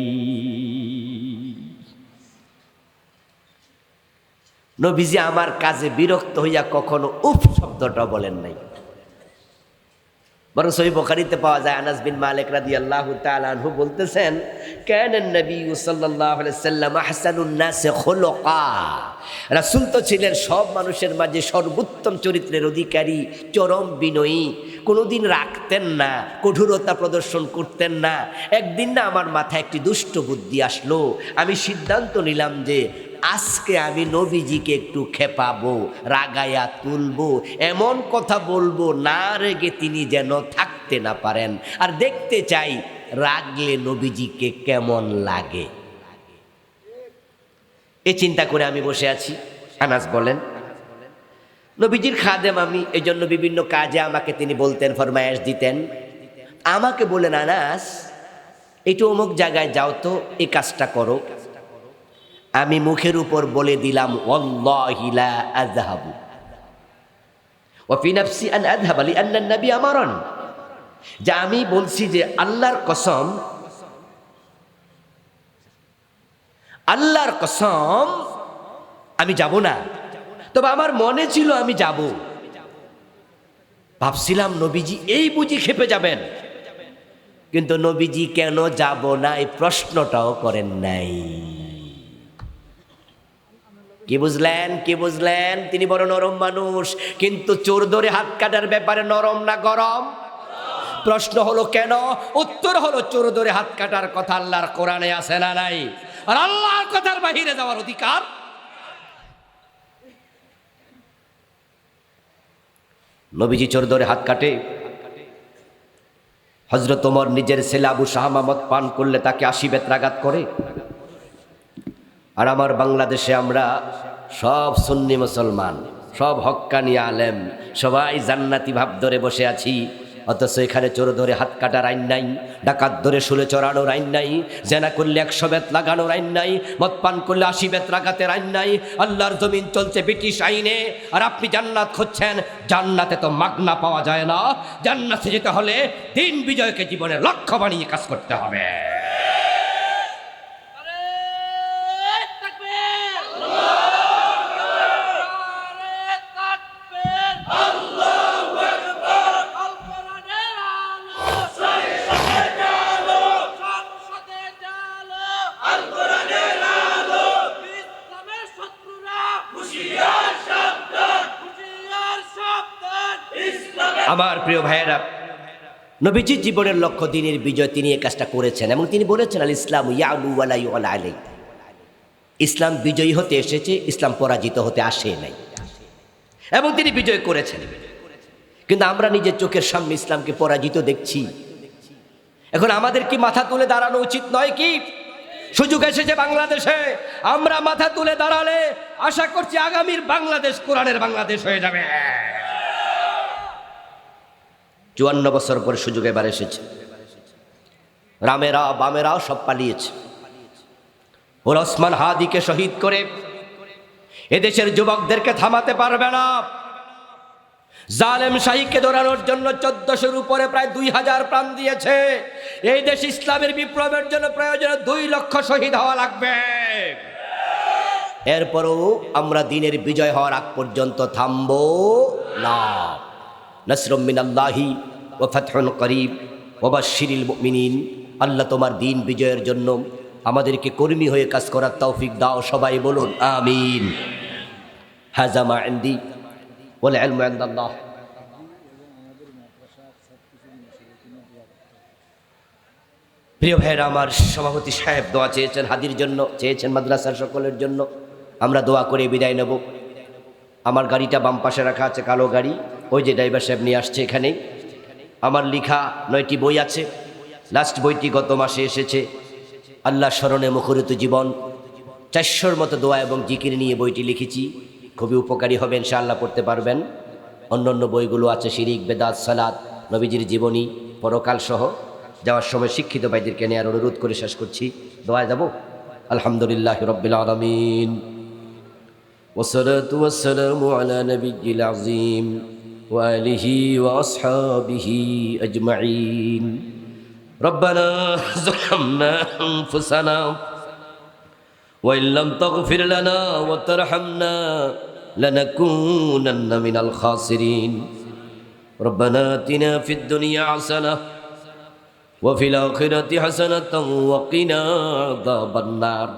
নবীজি আমার কাজে বিরক্ত হইয়া কখনো উফ শব্দটা বলেন নাই। বরং সহিহ বুখারীতে পাওয়া যায় আনাস বিন মালিক রাদিয়াল্লাহু তাআলা আনহু বলতেছেন, কানান নবী সাল্লাল্লাহু আলাইহি ওয়াসাল্লাম আহসানুন নাস খুলুকা, রাসূল তো ছিলেন সব মানুষের মাঝে সর্বোত্তম চরিত্রের অধিকারী, চরম বিনয়ী, কোনোদিন রাখতেন না, কঠোরতা প্রদর্শন করতেন না। একদিন না আমার মাথায় একটি দুষ্ট বুদ্ধি আসলো, আমি সিদ্ধান্ত নিলাম যে আজকে আমি নবীজিকে একটু খেপাবো, রাগায়া তুলবো, এমন কথা বলবো না রেগে তিনি যেন থাকতে না পারেন, আর দেখতে চাই রাগলে নবীজিকে কেমন লাগে। এই চিন্তা করে আমি বসে আছি। আনাস বলেন, নবীজির খাদেম আমি, এই জন্য বিভিন্ন কাজে আমাকে তিনি বলতেন, ফরমায়েশ দিতেন। আমাকে বলেন, আনাস একটু অমুক জায়গায় যাও তো, এই কাজটা করো। আমি মুখের উপর বলে দিলাম ওয়াল্লাহি লা আযহাবু ওয়া ফি নাফসি আন আযহাবা লিআন্না আন-নবী আমারান, যে আমি বলছি যে আল্লাহর কসম, আল্লাহর কসম আমি যাব না, তবে আমার মনে ছিল আমি যাব। ভাবছিলাম নবীজি এই বুঝি খেপে যাবেন, কিন্তু নবীজি কেন যাব না এই প্রশ্নটাও করেন নাই। কি বুঝলেন, কি বুঝলেন? তিনি বড় নরম মানুষ, কিন্তু চোর ধরে হাত কাটার ব্যাপারে নরম না গরম? প্রশ্ন হলো কেন, উত্তর হলো চোর ধরে হাত কাটার কথা আল্লাহর কোরআনে আছে না নাই? আর আল্লাহর কথার বাহিরে যাওয়ার অধিকার নবীজি চোর ধরে হাত কাটে। হযরত ওমর নিজের ছেলে আবু শাহামা মদ পান করলে তাকে 80 বেত্রাঘাত করে। আর আমার বাংলাদেশে আমরা সব সুন্নি মুসলমান, সব হক্কানি আলেম, সবাই জান্নাতি ভাব ধরে বসে আছি, অথচ এখানে চোর ধরে হাত কাটার আইন নাই, ডাকাত ধরে শুলে চড়ানোর আইন নাই, জেনা করলে 100 বেত লাগানোর আইন নাই, মদ পান করলে 80 বেত লাগাতের আইন নাই। আল্লাহর জমিন চলছে ব্রিটিশ আইনে, আর আপনি জান্নাত খুঁজছেন। জান্নাতে তো মাগনা পাওয়া যায় না, জান্নাতে যেতে হলে দিন বিজয়কে জীবনের লক্ষ্য বানিয়ে কাজ করতে হবে। আমার প্রিয় ভাইয়েরা, নবীজির জীবনের লক্ষ্য দিনের বিজয়, তিনি এই কাজটা করেছেন এবং তিনি বলেছেন আল ইসলাম ইয়ালু ওয়ালা ইউলা আলাই, ইসলাম বিজয়ী হতে এসেছে, ইসলাম পরাজিত হতে আসে নাই, এবং তিনি বিজয় করেছেন। কিন্তু আমরা নিজের চোখের সামনে ইসলামকে পরাজিত দেখছি। এখন আমাদের কি মাথা তুলে দাঁড়ানো উচিত নয় কি? সুযোগ এসেছে বাংলাদেশে, আমরা মাথা তুলে দাঁড়ালে আশা করছি আগামীর বাংলাদেশ কোরআনের বাংলাদেশ হয়ে যাবে। 54 বছর পরে সুযোগ এবার এসেছে। রামেরা বামেরাও সব পালিয়েছে। ওর ওসমান হাদিকে শহীদ করে এদেশের যুবকদেরকে থামাতে পারবে না। জালেম শাহীকে ধরানোর জন্য 1400-এর উপরে প্রায় 2000 প্রাণ দিয়েছে। এই দেশ ইসলামের বিপ্লবের জন্য প্রয়োজনে 2 লক্ষ শহীদ হওয়া লাগবে। এরপরও আমরা দিনের বিজয় হওয়ার আগ পর্যন্ত থামবো না। নাসরুম মিনাল্লাহি ওয়া ফাতহুন করিব ওয়া বাশশিরিল মুমিনিন। আল্লাহ তোমার দিন বিজয়ের জন্য আমাদেরকে কর্মী হয়ে কাজ করার তৌফিক দাও। সবাই বলুন আমিন। হাযা মা ইনদি ওয়াল ইলমু ইনদাল্লাহ। প্রিয় ভাইয়েরা, আমার সভাপতি সাহেব দোয়া চেয়েছেন, হাদির জন্য চেয়েছেন, মাদ্রাসার সকলের জন্য। আমরা দোয়া করে বিদায় নেব। আমার গাড়িটা বাম পাশে রাখা আছে, কালো গাড়ি, ওই যে ড্রাইভার সাহেব নিয়ে আসছে এখানে। আমার লেখা 9টি বই আছে। লাস্ট বইটি গত মাসে এসেছে, আল্লাহ স্মরণে মুখরিত জীবন। 400-র মতো দোয়া এবং জিকির নিয়ে বইটি লিখেছি। খুবই উপকারী হবে, ইনশাআল্লাহ পড়তে পারবেন। অন্য অন্য বইগুলো আছে, শিরিক, বেদাত, সালাত, নবীজির জীবনী পরকাল সহ যাওয়ার সময় শিক্ষিত ভাইদেরকে নেওয়ার অনুরোধ করে শেষ করছি। দোয়ায় যাব। আলহামদুলিল্লাহি রাব্বিল আলামিন ওয়াসসালাতু ওয়াসসালামু আলা নবিয়্যিল আযীম ওয়া আলিহি ওয়া আসহাবিহি আজমাইন। রব্বানা যালামনা আনফুসানা ওয়া ইল্লাম তাগফির লানা ওয়া তারহামনা লানাকুনান্না মিনাল খাসিরিন। রব্বানা আতিনা ফিদ দুনিয়া হাসানাহ ওয়া ফিল আখিরাতি হাসানাতাও ওয়া কিনা আযাবান নার।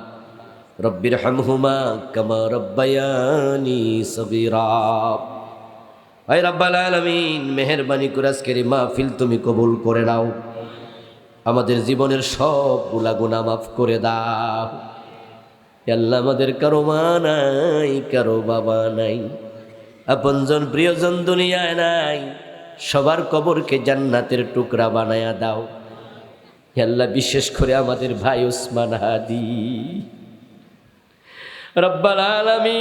রব্বিরহামহুমা কামা রাব্বায়ানি সগীরা। হে রাব্বাল আলামিন, মেহেরবানি করে আজকের এই মাহফিল তুমি কবুল করে নাও। আমাদের জীবনের সব গুনাহ মাফ করে দাও। আল্লাহ, আমাদের কারো মা নাই, কারো বাবা নাই, আপনজন প্রিয়জন দুনিয়ায় নাই, সবার কবরকে জান্নাতের টুকরা বানায়া দাও। আল্লাহ, বিশেষ করে আমাদের ভাই ওসমান হাদি, রব্বাল আলামিন,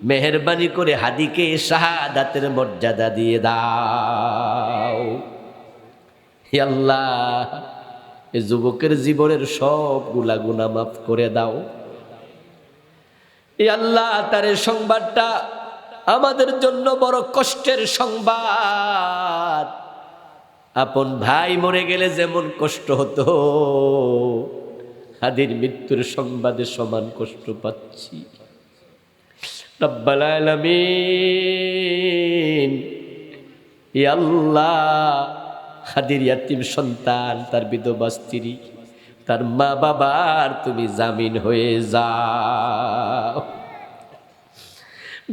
মেহেরবানি করে হাদিকে শাহাদাতের মর্যাদা দিয়ে দাও। আল্লাহ, এই যুবকের জীবনের সবগুলা গুনাহ মাফ করে দাও। আল্লাহ, তার এই সংবাদটা আমাদের জন্য বড় কষ্টের সংবাদ। আপন ভাই মরে গেলে যেমন কষ্ট হতো, হাদির মৃত্যুর সংবাদে সমান কষ্ট পাচ্ছি। রব্বাল আলামিন, আল্লাহ, হাদির ইয়াতীম সন্তান, তার বিধবা স্ত্রী, তার মা বাবার তুমি জামিন হয়ে যাও।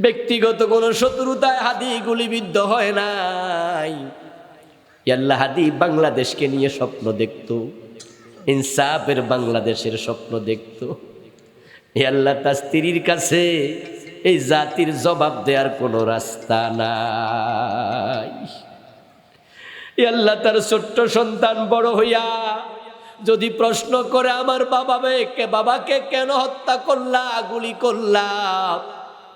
ব্যক্তিগত কোন শত্রুতায় হাদি গুলিবিদ্ধ হয় নাই। আল্লাহ, হাদি বাংলাদেশকে নিয়ে স্বপ্ন দেখতো, ইনসাফের বাংলাদেশের স্বপ্ন দেখতো। আল্লাহ, তার স্ত্রীর কাছে এই জাতির জবাব দেওয়ার কোনো রাস্তা নাই। আল্লাহ, তার ছোট্ট সন্তান বড় হইয়া যদি প্রশ্ন করে, আমার বাবাকে কেন হত্যা করলা, গুলি করলা,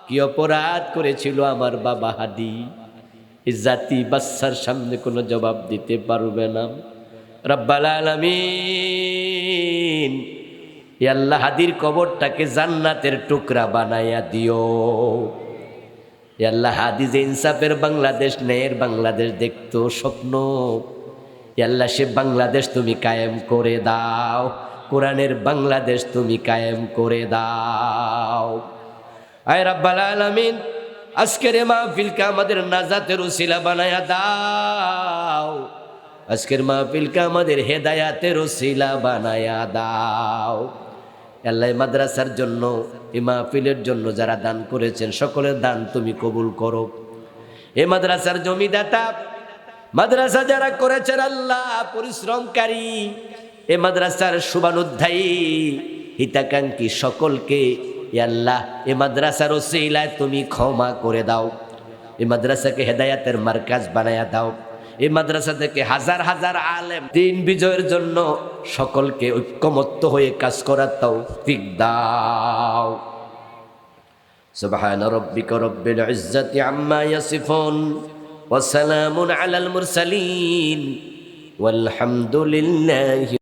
কি অপরাধ করেছিল আমার বাবা হাদি, এই জাতি বাচ্চার সামনে কোনো জবাব দিতে পারবে না। রব্বাল আলামিন, আল্লাহ, হাদির কবরটাকে জান্নাতের টুকরা বানাইয়া দিও। আল্লাহ, হাদি যে ইনসাফের বাংলাদেশ, ন্যায়ের বাংলাদেশ দেখতো স্বপ্ন, আল্লাহ, সে বাংলাদেশ তুমি কায়েম করে দাও। কোরআনের বাংলাদেশ তুমি কায়েম করে দাও। আয় রাব্বাল আলামিন, আজকের এই মাহফিলকে আমাদের নাজাতের উসিলা বানায়া দাও। আজকের মাহফিলকে আমাদের হেদায়াতের উসিলা বানায়া দাও। আল্লাহ, মাদ্রাসার জন্য, এই মাহফিলের জন্য যারা দান করেছেন, সকলের দান তুমি কবুল করো। এই মাদ্রাসার জমিদাতা, মাদ্রাসা যারা করেছেন, আল্লাহ, পরিশ্রমকারী, এই মাদ্রাসার শুভানুধ্যায়ী, হিতাকাঙ্ক্ষী সকলকে আল্লাহ, এই মাদ্রাসার ওসিলায় তুমি ক্ষমা করে দাও। এই মাদ্রাসাকে হেদায়াতের মার্কাজ বানায়া দাও। এই মাদ্রাসা থেকে হাজার হাজার আলেম দিন বিজয়ের জন্য সকলকে ঐক্যমত্য হয়ে কাজ করার তৌফিক দাও। সুবহান রাব্বিকা রব্বিল ইজ্জাতি আম্মা ইয়াসিফুন ওয়া সালামুন আলাল মুরসালিন ওয়াল হামদুলিল্লাহি।